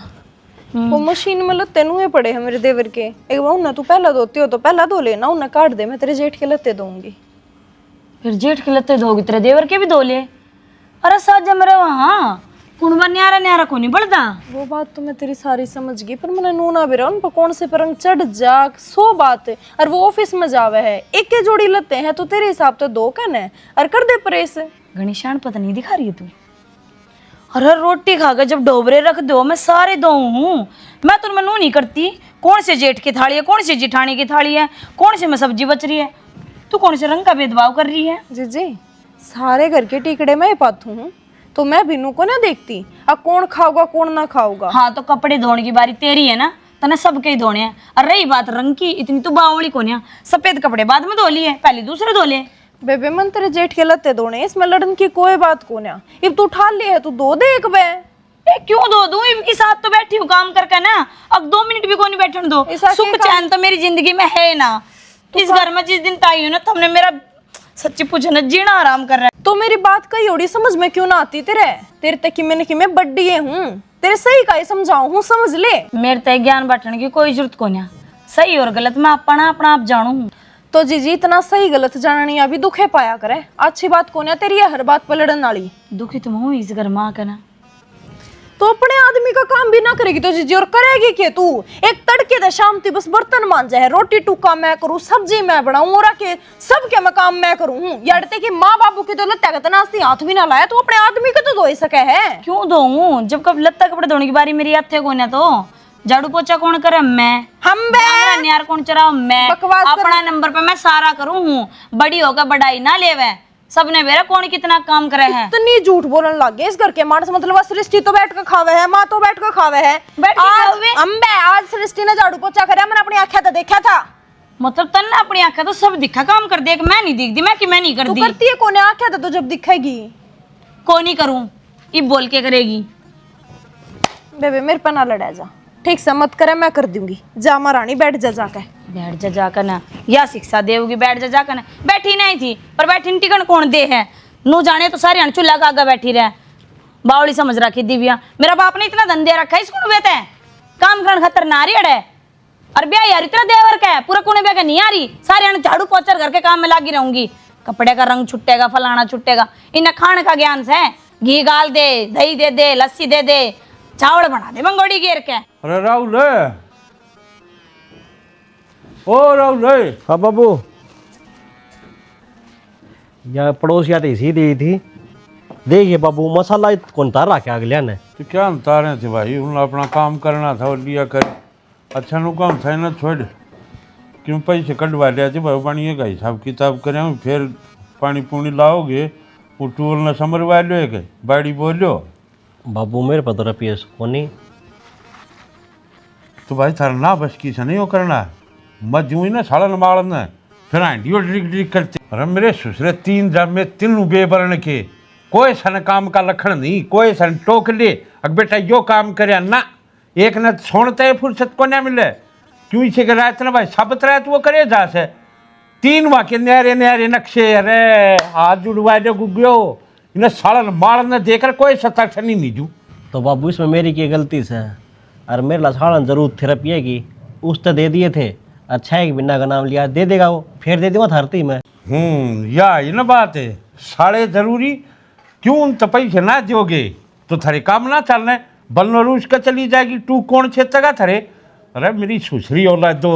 वो मशीन में लत्ते नुए पड़े हैं मेरे देवर के, एक बार उन्हें तू पहला धोती हो तो पहला धो लेना, उन्हें काट दे, मैं तेरे जेठ के लत्ते दूंगी। फिर जेठ के लत्ते धोगी तेरे देवर के भी धो ले। अरे साथ जम रहे वहाँ कुणबा न्यारा न्यारा को नहीं बढ़ता। वो बात तो मैं तेरी सारी समझ गई, पर मैंने नूना भी रहा उन पर कौन से परंग चढ़ जा 100 बात है। और वो ऑफिस में जावे है, एक के जोड़ी लत्ते हैं तो तेरे हिसाब तो 2 कन है और कर दे प्रेस। घनीशान पता नहीं दिखा रही है तू। अरे रोटी खाकर जब डोबरे रख दो मैं सारे दो हूँ, मैं तो मैं नू नहीं करती। कौन से जेठ की थाली है, कौन सी जिठानी की थाली है, कौन से में सब्जी बच रही है, तू कौन से रंग का भेदभाव कर रही है। जी सारे घर के टिकड़े मैं पातू हूँ तो मैं बिनू को ना देखती अब कौन खाऊगा कौन ना खाऊगा। हाँ तो कपड़े धोने की बारी तेरी है ना, तना सबके ही धोने हैं। और रही बात रंग की, इतनी तो बावली को नहीं, सफेद कपड़े बाद में धो लिए, पहले दूसरे धो लिए। बेबे मन तेरे जेठ के लत्ते धोने, इसमें लड़न की कोई बात को ना। अब तू उठा ले है तू दो दे एक बे। क्यों दो दूं, इनके साथ तो बैठी हूँ काम करके ना, अब 2 मिनट भी को नहीं बैठने दो। सुख चैन तो मेरी जिंदगी में है ना। इस घर में जिस दिन ताई हो ना तुमने मेरा सच्ची पूछो ना जीना आराम कर रहा है। तो मेरी बात कही ओड़ी समझ में क्यों ना आती तेरे तक की मैंने कि मैं बड्डी हूँ, तेरे सही का ही समझाऊं हूँ, समझ ले। मेरे तक ज्ञान बांटने की कोई जरूरत को नहीं, सही और गलत मैं अपना अपना आप जानू हूँ। तो जीजी इतना सही गलत जाननी अभी दुखे पाया करे, अच्छी बात को ना तेरी हर बात पर लड़न वाली। दुखी तुम हो इस घर में आकर ना, तो अपने आदमी का काम भी ना करेगी तो जीजी और करेगी क्या तू। एक तड़के दे शाम ती बस बर्तन मांजा है, रोटी टुका मैं करूँ, सब्जी मैं बनाऊं और के सब क्या मैं काम मैं करूँ। यारते कि माँ बाबू की तो लत्ता का तनास्ती हाथ भी ना लाया, तू अपने आदमी को तो धो ही सके है। क्यों धोऊं, जब कब लत्ता कपड़े धोने की बारी मेरी हाथ को ना, तो झाड़ू पोछा कौन करे, मैं। हम न्यार कौन चराओ, मैं। अपना नंबर पे मैं सारा करूँ हूँ, बड़ी होकर बढ़ाई ना लेवे, सबने मेरा कौन कितना काम करे है। इतनी झूठ बोलने लग गए इस घर के मानस, मतलब सृष्टि तो बैठ कर खावे है, माँ तो बैठ कर खावे है। आज सृष्टि ने झाड़ू पोछा करे, मैंने अपनी आंखें तो देखा था। मतलब तन्ने अपनी आंखें तो सब दिखा काम कर दे, मैं नहीं दिखती, मैं कि मैं नहीं करती। तू करती है कोने आंखें तो जब दिखेगी को नहीं करूं, ये बोल के करेगी। बेबे मेरे पे ना लड़ा जा, ठीक से मत करे, मैं कर दूंगी। जा महारानी बैठ जा जाके, बैठ जा जाकर ना, या शिक्षा देगी बैठ जा जाकर ना। बैठी नहीं थी पर बैठी टिकन कौन दे है, नू जाने तो सारे चूल्हा का आगे बैठी रहे। बावड़ी समझ रखी दिव्या, मेरा बाप ने इतना धन दे रखा है, इसको बेते काम करने खतर नारी अड़े और ब्याह यार इतना देवर का है, पूरा कोने ब्याह का नहीं आ रही, सारे झाड़ू पोछर घर के काम में लगी रहूंगी। कपड़े का रंग छुटेगा, फलाना छुटेगा, इन्हें खाने का ज्ञान से घी गाल दे, दही दे दे, लस्सी दे दे, चावल बना दे मंगोड़ी घेर के। अरे राहुल, ओ राहुल, हाँ बाबू या पड़ोसिया तो इसी दी थी। देखिए बाबू मसाला कौन तार रखा अगलिया ने। तो क्या उतारे थे भाई, उन्हें अपना काम करना था और लिया कर। अच्छा नु काम था ना, छोड़ क्यों पैसे कटवा लिया थे भाई, बनिएगा हिसाब किताब करें, फिर पानी पूनी लाओगे, वो टूल न समरवा लो एक बाड़ी बोलो। बाबू मेरे पर तो रुपये कोनी। तो भाई थारा ना बस की से नहीं हो करना, मत जूँ ही ना साड़न माड़न फिर आंडियो ड्रिक ड्रिक करते। अरे मेरे ससुरे 3 जब में 3 बेबरण के, कोई सन काम का लखण नहीं, कोई सन टोक ले अब बेटा यो काम करे ना, एक न सोनते फुर्सत को ना मिले, क्यों इसे कर रात ना भाई सबत रात वो करे जा से 3 वाक्य न्यारे न्यारे नक्शे। अरे हाथ जुड़वा दे गुग्यो, इन्हें साड़न माड़न देकर कोई सत्ता नहीं नीजू। तो बाबू इसमें मेरी क्या गलती से? और मेरे ला साड़न जरूर थे रुपये की, उस तो दे दिए थे। अच्छा है कि बिना का नाम लिया दे देगा वो, फिर दे दूँगा थरती मैं। या ये ना बात है, साड़े जरूरी क्यों तो पैसे ना दोगे तो थारे काम ना चलने, बल्लो रूस का चली जाएगी, तू कौन छेतेगा थारे। अरे मेरी सुसरी औलाद दो,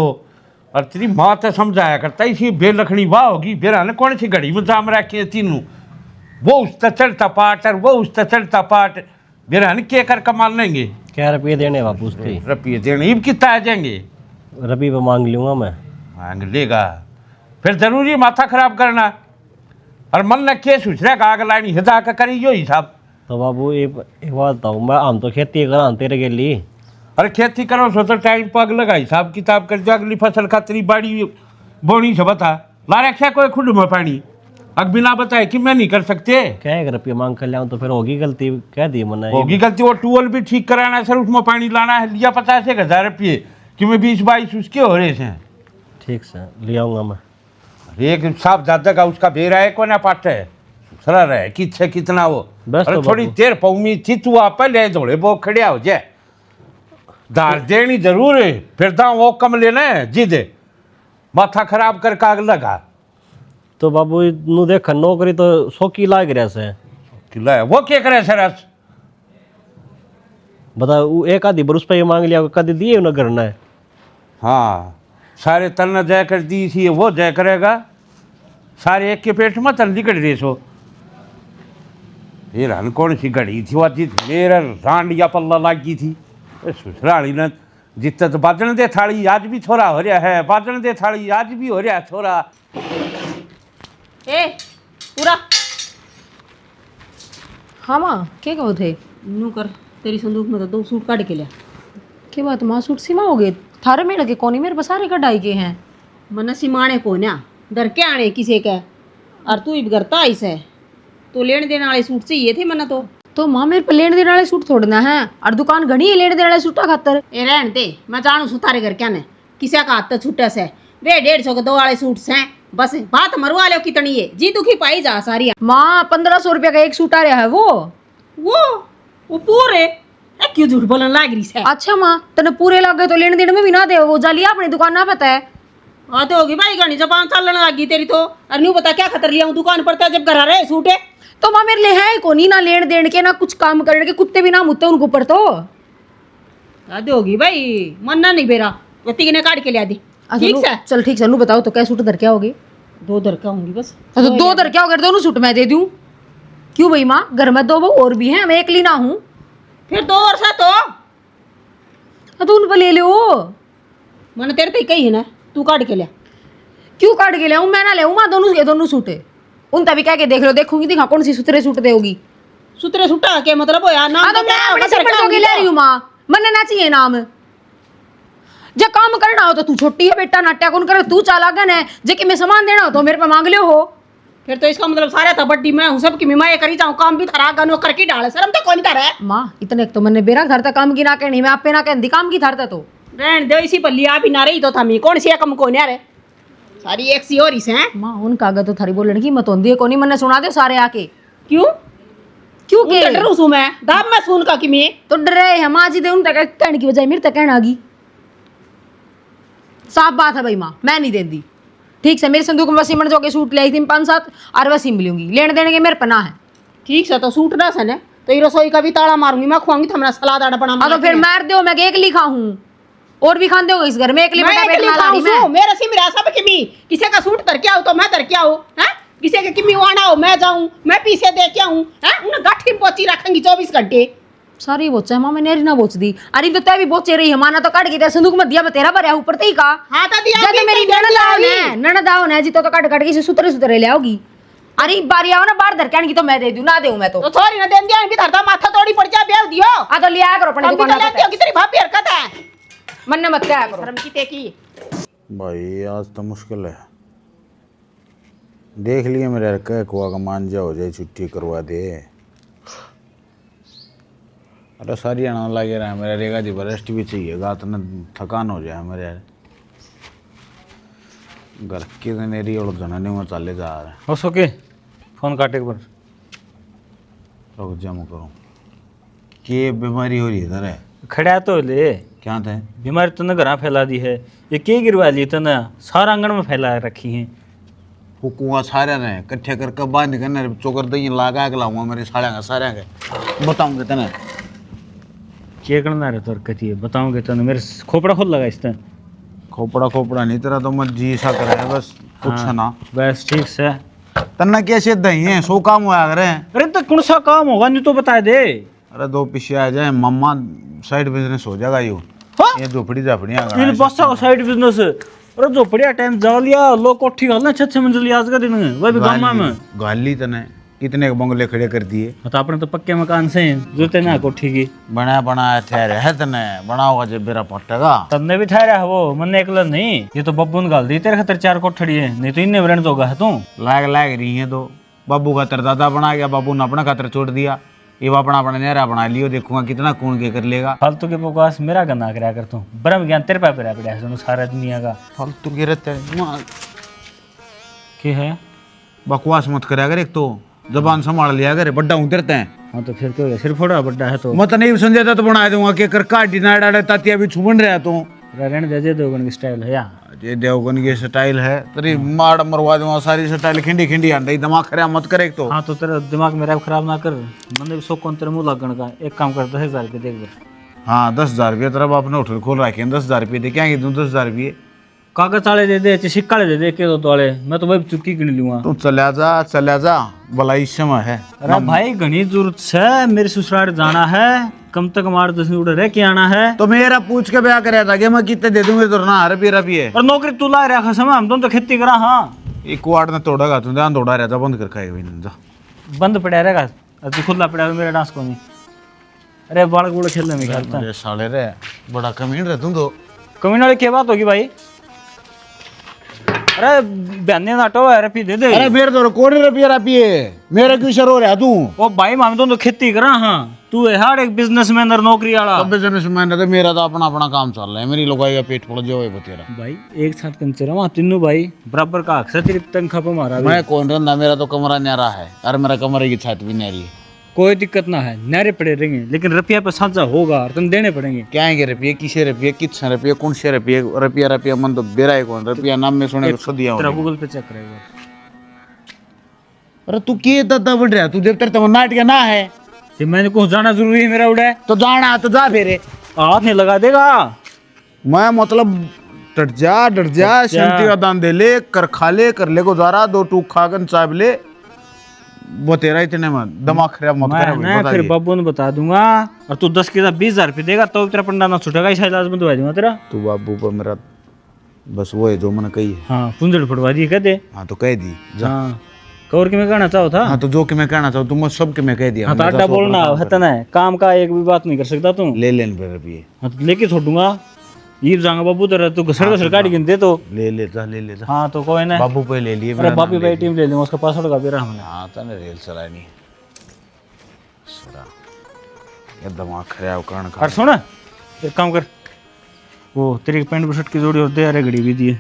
और तेरी माँ तो समझाया करता इसी बेलखनी वाह होगी, बेरा ने कौन सी घड़ी में जाम रखे तीनों, वो उस तर चढ़ता पाट और वो उस तर चढ़ता पाट, बेरा ने क्या कर कमाल लेंगे। क्या रुपये देने बापू उसके? रुपये देने इब कितना आ जाएंगे? रुपये पे मांग लूँगा मैं। मांग लेगा फिर जरूरी माथा खराब करना, और मन ने के सुसरे का आग लानी हिदा का करी यो हिसाब। तो बाबू एक बात बताऊँ, मैं हम तो खेती करा तेरे के लिए। अरे खेती करो सो तो टाइम पग लगा, हिसाब किताब कर दो, अगली फसल खातरी बाड़ी बोनी से बता ला रखा कोई खुड में पानी, अब बिना बताए कि मैं नहीं कर सकते। क्या एक रुपये मांग कर लिया तो फिर होगी गलती, कह दी मैंने। होगी गलती, वो टूअल भी ठीक कराना है सर, उसमें पानी लाना है, लिया 50,000 रुपये कि मैं 20-22 उसके हो रहे हैं। ठीक से ले आऊँगा मैं। एक साफ ज्यादा का उसका बेरा है कोना पाट है सरा रहे किच्छे कितना हो। बस अरे तो थोड़ी बाबू। देर पौमी थी तू आप ले दौड़े वो खड़िया हो जाए, दार देनी जरूर है, फिर दाम वो कम लेना है जिदे माथा खराब कर काग लगा। तो बाबू नू देख नौकरी तो 100 की लाग रहा से। किला है वो क्या करे सर? बता वो एक आधी बरुस पे मांग लिया, कद दिए ना करना है। हाँ सारे तन जय कर दी थी वो जय करेगा, सारे एक के पेट में तन लिकड़ रहे सो। ये रन कौन सी घड़ी थी वो जित मेरा रांडिया पल्ला लागी थी, ससुराली ने जितना तो बाजन दे थाली आज भी छोरा हो रहा है, बाजन दे थाली आज भी हो रहा है छोरा। ए पूरा हाँ माँ क्या कहो थे? नू कर, तेरी संदूक में तो 2 सूट काट के लिया। क्या बात माँ, सूट सीमा हो गए थारे में लगे कोनी, मेरे पास सारे कढ़ाई के हैं। मन सिमाने को ना डर के आने किसी का, और तू इब करता ऐसे तो लेने देने वाले सूट चाहिए थे मन तो माँ मेरे पे लेने देने वाले सूट थोड़ना है, और दुकान घनी है लेने देने वाले सूटा खातर। ए रहन दे, मैं जानू सुतारे घर क्या ने किसी का हाथ तो छूटा से वे 150 के 2 वाले सूट हैं, बस बात मरवा लो कितनी है जी दुखी पाई जा सारी। माँ 1500 रुपया का एक सूट आ रहा है वो पूरे ए क्यों झूठ बोलने लाग रही है? अच्छा माँ तेने पूरे लग गए तो लेने देने में भी ना दे, वो जालिया अपनी दुकान ना पता है। हाँ तो होगी भाई गानी जबान चलने लगी तेरी तो, और न्यू बता क्या खतर लिया हूँ दुकान पर था जब घर आ रहे सूट है तो माँ मेरे लिए है कोनी ना लेन देन के ना कुछ काम करने के, कुत्ते भी ना मुत्ते उनके ऊपर तो। आदि होगी भाई मन्ना नहीं बेरा वती ने काट के लिया दी। ठीक है चल ठीक है, नू बताओ तो क्या सूट दर क्या होगी? 2 दर का होंगी बस। तो 2 दर क्या होगा, दोनों सूट मैं दे दूं? क्यों भाई माँ, घर में 2 बहू और भी हैं, मैं अकेली ना हूँ। फिर 2 वर्ष तो उन पर ले लो। मैंने तेरे तो कही है ना तू काट के लिया। क्यों काट के ले आऊं? मैं ना ले आऊं माँ, दोनों सूट है उन तभी कह के देख लो, देखूंगी दिखा कौन सी सुतरे सूट देगी। सुतरे सुटा के मतलब हो यार नाम तो मैं अपने सिर पर ले रही हूँ माँ, मन ना चाहिए नाम। जब काम करना हो तो तू छोटी है बेटा, नाट्या कौन करे, तू चालागन है। जे मैं सामान देना हो तो मेरे पे मांग लियो हो। फिर तो इसका मतलब सारा था बड्डी मैं हूँ सबकी मैं करी जाऊँ, काम भी थरा गनो करके डाले शर्म तो कौन कर है माँ। इतने तो मैंने बेरा धरता काम की ना कहनी, मैं आपे ना कहती काम की धरता तो रहन दो इसी पर लिया भी ना रही तो थमी कौन सी कम को रे सारी एक सी और इस हैं। माँ उन कागज तो थारी बोलने की मत होती है कोनी, मैंने सुना दे सारे आके। क्यों क्यों के डरू सू मैं दाब मैं सुन का कि मैं तो डरे है माँ जी दे उन तक कहने की बजाय मेरे तक कहना आ गई। साफ बात है भाई माँ, मैं नहीं देती। ठीक से मेरे संदूक में वसीमन जो के सूट ले आई थी 5-7 और वसी मिलूंगी, लेने देने के मेरे पना है। ठीक से तो सूट ना सने तो ये रसोई का भी ताला मारूंगी मैं, खुआऊंगी थमरा सलाद आड़ा बना। तो फिर मार दो, मैं एक लिखा हूँ और भी खान दो इस घर में, एक मैं मेरा सी मेरा सब की भी किसी का सूट धर के आओ तो मैं धर के आओ हैं किसी के किमी आना हो मैं जाऊं, मैं पीछे दे के आऊं, हैं उन्हें गाठी में पोची रखेंगी 24 घंटे। सारी बोचे है मामा नेरी ना बोच दी। अरे तो भी बोचे रही है माना तो काट के दे संदूक में दिया मैं तेरा भरया ऊपर ते ही का। हाँ तो दिया जब मेरी ननद आओ ना जी तो काट काट के सुतरे सुतरे ले आओगी। अरे बारी आओ ना बाहर धर के आने की तो मैं दे दूं ना देऊं मैं तो छोरी ना देन दिया भी धरता माथा तोड़ी पड़ जा ब्याह दियो। आ तो लिया करो अपने दुकान पे कितनी भाभी हरकत है, मन ने मत क्या करो शर्म की ते की। भाई आज तो मुश्किल है। देख लिए मेरे कह कुआ का मान जा हो जाए छुट्टी करवा दे। अरे सारी आना लगे रहा है मेरा रेगा जी रेस्ट भी चाहिए गा तो थकान हो जाए मेरे घर की नेरी और जननी में चले जा रहा है। हो सके फोन काटे पर रुक जा मैं करूँ कि बीमारी हो रही है इधर है खड़ा तो ले क्या थे बीमारी तो न घर फैला दी है ये के गिरवा ली तो ना सारा आंगन में फैला रखी है। वो कुआं सारे ने इकट्ठे करके बांध के चोकर दही लगा के लाऊंगा मेरे सारे के बताऊंगे तेने क्या करना रहे तो कती है बताऊंगे तो मेरे खोपड़ा खोल लगा इस तरह खोपड़ा नहीं तेरा तो मत जी सा करे बस कुछ ना बस ठीक से तन्ना कैसे दही है सो काम हुआ करे। अरे तो कौन सा काम होगा नहीं तो बता दे। अरे दो पीछे आ जाए मम्मा साइड बिजनेस हो जाएगा यू ये झोपड़ी इन बस्सा का साइड बिजनेस अरे झोपड़िया टाइम जा लिया लोग कोठी गालना 6 मंजिल आज का दिन वह भी गामा में गाली तने कितने बंगले खड़े कर दिए। तो अपने तो पक्के मकान से जो तेना कोठी की बनाया ठहरे है तने बना होगा जब मेरा पट्टेगा तन्ने भी ठहरा है वो मन एकला नहीं ये तो बब्बू ने गाल दी तेरे खातर 4 कोठड़ी है नहीं तो इन्हें ब्रेंड जोगा है तू लाग रही है तो बाबू का दादा बना गया बाबू ने अपना खातर छोड़ दिया ये अपना नहरा बना लियो देखूंगा कितना कौन के कर लेगा। फालतू के बकवास मेरा गंदा कराया कर तू ब्रह्म ज्ञान तेरे पे पड़ा है सारा दुनिया का फालतू के रहते है बकवास मत करा कर एक तो जबान संभाल लिया करे बड्डा उतरते हैं। हाँ तो फिर क्यों सिर फोड़ा बड्डा है तो मत नहीं समझाता तो बना दूंगा कि कर काटी ना डाले तातिया भी छुमन रहा तो रहने दे देवगन की स्टाइल है या ये देवगन की स्टाइल है तेरी मार मरवा दूंगा सारी स्टाइल खिंडी खिंडी आंदी दिमाग खराब मत करे एक तो। हाँ तो तेरा दिमाग मेरा खराब ना कर मैंने भी सो कौन तेरे मुँह लगन का एक काम कर 10,000 रुपये देख दे। हाँ 10,000 रुपये तेरा बाप ने होटल खोल रखे हैं 10,000 रुपये दे क्या दूँ 10,000 रुपये कागज वाले दे दे सिक्का दे दे के तो वाले मैं तो वही चुटकी गिन लूंगा। तू चला जा भला इस समय है। अरे भाई घनी जरूरत है मेरे ससुराल जाना है कम तक मार 10 उड़े रह के आना है तो मेरा पूछ के ब्याह कराया था कि मैं कितने दे दूंगे तो ना रुपये और नौकरी तू ला रखा समय हम दोनों तो खेती करा। हाँ एक वार्ड ने तोड़ेगा तू ध्यान तोड़ा रहा था बंद कर खाएगा बंद पड़ा रहेगा तू खुला पड़ा मेरा डांस को नहीं। अरे बाल गुड़ खेलने में खेलता मेरे साले रे बड़ा कमीन रहे तुम तो कमीन वाली क्या बात होगी भाई। अरे बहने नाटो है रुपये दे दे। अरे मेरे तो कौन रुपये मेरे क्यों शर हो रहा तू ओ भाई हम तो खेती करा। हाँ तू है हर एक बिजनेसमैन और नौकरी वाला बिजनेसमैन है तो मेरा तो अपना काम चल रहा है मेरी लोग का पेट पड़ जाओ तेरा भाई एक साथ कंचर वहाँ तीनों भाई बराबर का अक्सर तेरी तनख्वाह पे मारा मैं कौन रहा मेरा तो कमरा न्यारा है और मेरा कमरे की छत भी न्यारी है कोई दिक्कत ना है नारे पड़े रहेंगे लेकिन रुपया पे साझा होगा और तुम देने पड़ेंगे। क्या है रुपये किसे रुपये कितने रुपये कौन से रुपया मन तो बेरा है कौन रुपया नाम में सुने तो दिया तेरा गूगल पे चेक करेगा। अरे तू के दादा बढ़ रहा तू जब तेरे नाटक ना है कि मैंने कुछ जाना जरूरी है मेरा उड़ा तो जाना तो जा फेरे हाथ नहीं लगा देगा। मैं मतलब डट जा शांति का दान दे ले कर खा ले कर ले गुजारा 2 टूक खाकर चाय ले वो तेरा इतने में दिमाग खराब मत कर मैं फिर बब्बू ने बता दूंगा और तू 10 के 20,000 रुपये देगा तो तेरा पंडा ना छूटेगा इस इलाज में दवा दूंगा तेरा। तू बाबू पर मेरा बस वो है जो मैंने कही है। हाँ पुंजड़ फटवा दी कह दे। हाँ तो कह दी जा। हाँ कौर के मैं कहना चाहो था। हाँ तो जो कि मैं कहना चाहूँ तुम सब के मैं कह दिया। हाँ तो अड्डा बोलना है ना काम का एक भी बात नहीं कर सकता तू ले लेन पे रुपये। हाँ तो लेके छोड़ूंगा ये जाऊंगा बाबू तेरा तू घसड़ काट गिन दे तो ले जा। हाँ तो कोई ना बाबू पे ले लिए अरे बापी भाई टीम ले लूंगा उसका पासवर्ड का बेरा हमने। हाँ तो रेल चलानी ये दिमाग खराब करने का। और सुन एक काम कर वो तेरी पैंट शर्ट की जोड़ी और दे अरे घड़ी भी दिए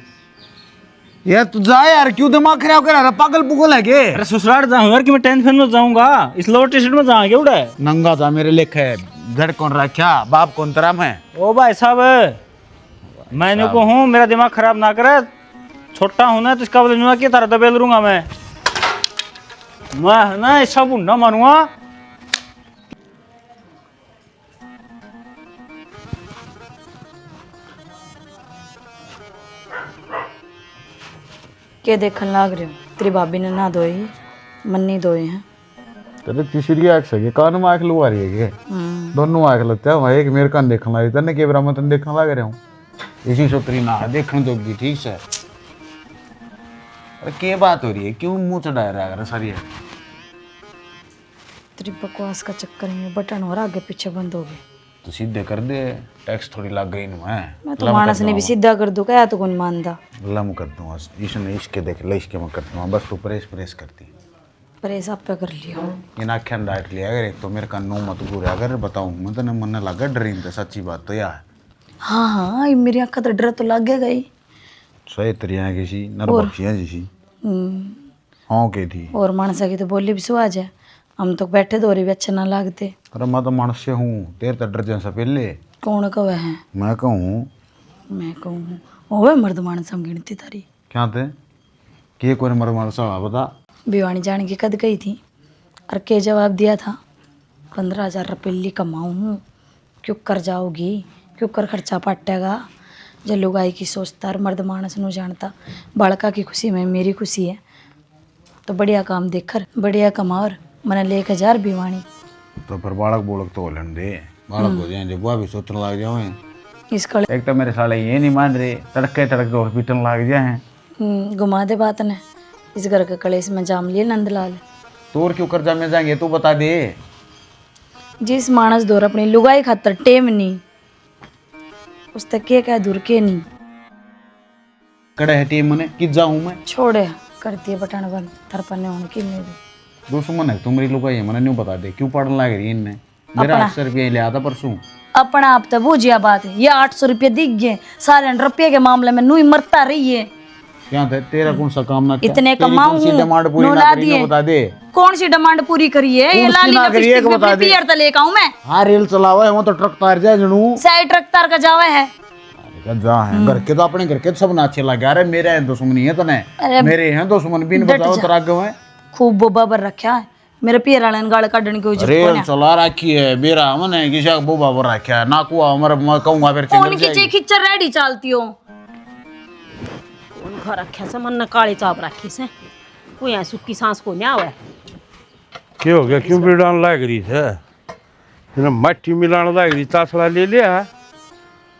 यार तू जा यार क्यों दिमाग खराब कर रहा पागल पुगल है के। अरे ससुराल जाऊँ यार कि मैं टेंशन में जाऊंगा इस लोअर टी शर्ट में जाऊंगे उड़ा नंगा था मेरे लेख है घर कौन रखा बाप कौन तेरा मैं। ओ भाई साहब मैंने को हूँ मेरा दिमाग खराब ना करे छोटा हूँ ना तो इसका बोलूंगा कि तारा दबेल लूंगा मैं ना ऐसा बुढ़ा मारूंगा। के देखने लाग रहे हो? तेरी भाभी ने ना धोई, मन्नी धोए हैं। तेरे तीसरी आँख से कान में आँख लुआ रही है के दोनों आँख लगता है वहाँ एक मेरे कान देखने लगी तेने कैमरा में तेन देखने लग रहा हूँ इसी सोतरी ना देखने दोगी ठीक से। अरे क्या बात हो रही है क्यों मुंह चढ़ा रहा है सारी है? तेरी बकवास का चक्कर में बटन और आगे पीछे बंद हो गए। तो सीधे कर दे टैक्स थोड़ी लग गई ना मैं तो मानस ने भी सीधा कर दूं क्या तो कौन मानता। लम कर दूंगा इसने इसके देख ले इसके मैं कर दूंगा बस तू प्रेस प्रेस करती प्रेस आप पे कर लियो। इन आख्या डाइट लिया अगर एक तो मेरे कानों मत पूरे अगर बताऊं मैं तो मन लगा डरीन तो सच्ची बात तो यार। हाँ हाँ मेरी आँख तो डर तो लग गई। सही तरिया किसी नरबखियां जैसी हाँ के थी और मानसा की तो बोली भी सुहाज है हम तो बैठे दो भी अच्छे ना लगते। अरे मैं तो मनुष्य हूँ तेरे तो डर जैसा पहले कौन कवे है? मैं कहूँ ओवे मर्द मानसा गिनती तारी क्या थे के कोई मर मर सा बता। भिवानी जाने की कद गई थी और के जवाब दिया था 15,000 रुपये कमाऊँ क्यों कर जाओगी क्यों कर खर्चा पाटेगा। जब लुगाई की सोचता और मर्द मानस नू जानता बालका की खुशी में मेरी खुशी है तो बढ़िया काम देखकर बढ़िया कमा और मैंने ले 1,000 भिवानी तो फिर बालक बोलक तो होलन दे बालक हो जाए जब वो भी सोचने लग जाओ इसका एक तो मेरे साले ये नहीं मान रहे तड़के तड़के और पीटन लग जाए। घुमा दे बात ने इस घर के कलेश में जाम लिए नंदलाल। तोर क्यों कर्जा में जाएंगे तू बता दे। जिस मानस दौर अपनी लुगाई खातर टेम नहीं उस तक के क्या दूर के नहीं कड़े है टीम मने कि जाऊं मैं छोड़े करती है बटन बंद थरपने उनकी मेरी दुश्मन है तुम्हारी लुगाई है मैंने नहीं बता दे क्यों पढ़ने लग रही इनने मेरा 800 रुपये लिया था परसों। अपना आप तो बूझिया बात है ये 800 रुपये दिख गए सारे रुपये के मामले में नू ही मरता रही है। क्या था तेरा कौन सा काम ना इतने कमाऊं डिमांड पूरी ना करी ना बता दे कौन सी डिमांड पूरी करी है? ये लाली लिपस्टिक भी पियर तो लेके आऊं मैं। हाँ रेल चलावा है वो तो ट्रक तार जाए जनू साइड ट्रक तार का जावा है जा है घर के तो अपने घर के सब नाचे लगा रहे मेरे हैं दुश्मन है तने मेरे हैं दुश्मन बिन बताओ तो राग में खूब बोबा बर रखा है मेरे पियर वाले ने गाल काटने की जरूरत रेल चला रखी है बेरा मने किसा बोबा बर रखा है ना को हमर मैं कहूंगा फिर चल कौन की खिच्चर रेडी चलती हो कौन घर रखे से मन काली चाप रखी से कोई यहाँ सुक्की सांस को नहीं आवे क्या हो गया क्यों बिड़ान लग रही है मट्टी मिलाने लग रही तासड़ा ले लिया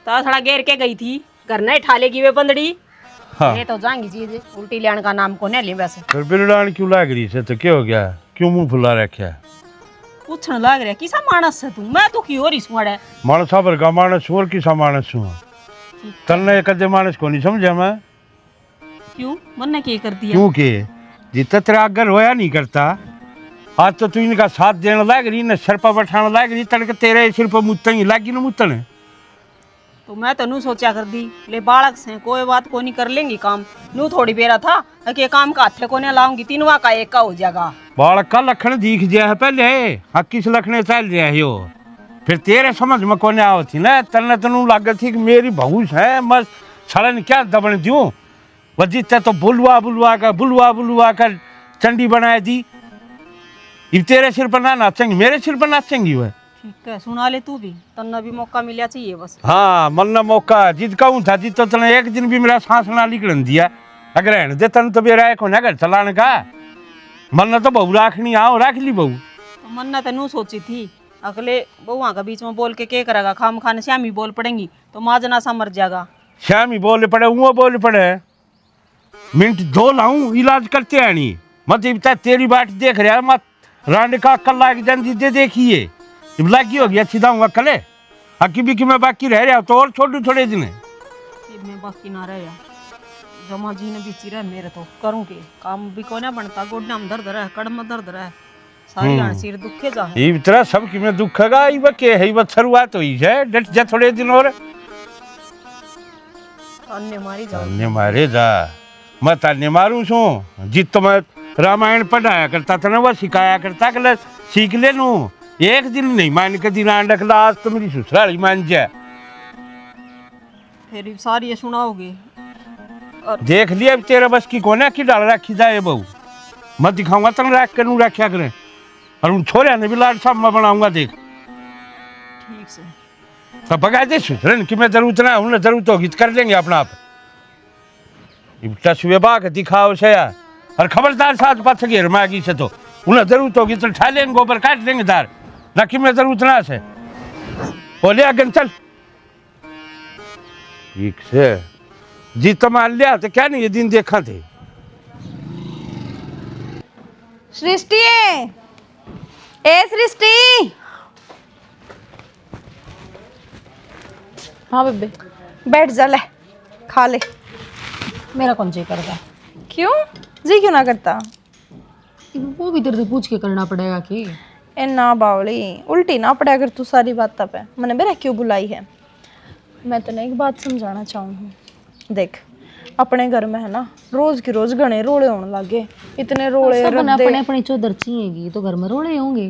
थोड़ा घेर के गई थी घर नहीं ठा लेगी वे बंदड़ी। हाँ। ये तो जाएंगी चीज उल्टी लेने का नाम को नहीं ली वैसे फिर बिड़ान क्यों लग रही है तो क्या हो गया क्यों मुंह फुला रखा पूछने लग रहा किसा मानस है तू मैं तो की और ही सुड़ा मानस पर का मानस और किसा मानस हूँ तलने कदे मानस को नहीं समझा मैं क्यों मन ने क्या कर दिया क्योंकि जितना तेरा अगर होया नहीं करता आज तो तू इनका साथ देने लग रही न सिर पर बैठाने लग रही तड़के तेरे सिर पर मुतन ही लगी न मुतन तो मैं तो नू सोचा कर दी ले बालक से कोई बात को नहीं कर लेंगी काम नू थोड़ी बेरा था कि काम का हाथे को नहीं लाऊंगी तीनवा का एक का हो जाएगा बालक का लखन दिख जाए है पहले हाँ किस लखने चल जाए हो फिर तेरे समझ में कोने आओ थी ना तलने तनु लागत थी कि मेरी भूस है मैं सड़न क्या दबन दूं वजीते तो बुलवा कर चंडी बनाए दी अब तेरे सिर पर ना नाचेंगी मेरे सिर पर नाचेंगी वह ठीक है सुना ले तू भी तन्ना भी मौका मिला चाहिए बस हाँ मन मौका जिद कहूँ था जिद तो तने एक दिन भी मेरा सांस ना निकलन दिया अगर रहने दे तन तो मेरा एक होना घर चलाने का मन तो बहू राखनी आओ रख ली बहू तो मन्ना तेनू सोची थी अगले बहुआ का बीच में बोल के क्या करेगा खाम खाने श्यामी बोल पड़ेंगी तो माजना सा मर जाएगा श्यामी बोले पड़े वो बोले पड़े मिनट 2 लाऊं इलाज करते हैं नहीं मत इबता तेरी बाट देख रहा मत रांड का कल लाग जाती दे देखिए इब लागी होगी अच्छी दाऊंगा कले अकी भी कि मैं बाकी रह रहा तो और छोड़ू थोड़े दिन मैं बाकी ना रह जमा जी ने बीची रहे मेरे तो करूँ के काम भी को ना बनता गोड्डा में दर्द रहे कड़ में दर्द रहे सारी आन सिर दुखे जा ये तरह सब कि मैं दुखगा ये के है ये शुरुआत हुई है डट जा थोड़े दिन और अन्य मारी जा अन्य मारे जा मैं तान्य मारू छू जित तो मैं रामायण पढ़ाया करता था ना वो सिखाया करता कि सीख ले नू एक दिन नहीं मान के दिन आंड रखला आज तो मेरी ससुराली मान जाए फिर सारी ये सुनाओगे देख लिया अब तेरे बस की कोने की डाल रखी जाए बहू मैं दिखाऊंगा तन रख कर नू रखा करें और उन छोरे ने भी लाड साहब मैं बनाऊंगा देख ठीक से तो बगा दे ससुरन की मैं जरूरत ना उन्हें जरूरत होगी कर लेंगे अपना आप तस्वीर बाग दिखाओ से यार, और खबरदार साथ पास घेर मागी से तो उन्हें जरूरत होगी तो ठा लेंगे, गोबर काट देंगे दार, ना कि मैं जरूरत ना से बोले अगन चल ठीक से जी तमाल लिया तो क्या नहीं ये दिन देखा थे। सृष्टि, ए सृष्टि। हाँ बेबे, बैठ जा, ले खा ले। मेरा कौन चाहिए करेगा? क्यों जी क्यों ना करता? वो भी तेरे से पूछ के करना पड़ेगा कि? ए ना बावली, उल्टी ना पड़ा अगर तू सारी बात तब है मैंने बेरा क्यों बुलाई है। मैं तने एक बात समझाना चाहूँ। देख अपने घर में है ना रोज की रोज घने रोले होने लगे, इतने रोले अपने अपने चौधर चाहिएगी तो घर में रोले होंगे।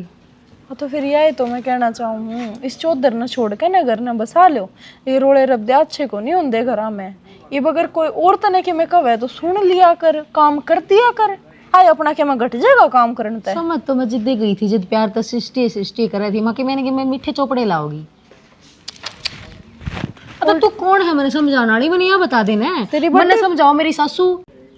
हाँ तो फिर यही तो मैं कहना चाहूँ, इस चौधर न छोड़ के ना घर न बसा लो। ये रोले रबदे अच्छे को नहीं होंगे घर में। ये अगर कोई और तने के में कवे तो सुन लिया कर, काम कर दिया कर। आए अपना क्या मैं घट जाएगा काम करने तय। समझ तो मैं जिद्दे गई थी, जिद प्यार तो सृष्टि कर रही थी। माँ के मैंने कि मैं मीठे चोपड़े लाओगी। तो तू कौन है मैंने समझाना नहीं, मैंने यहाँ बता देना तेरी मैंने समझाओ मेरी सासू।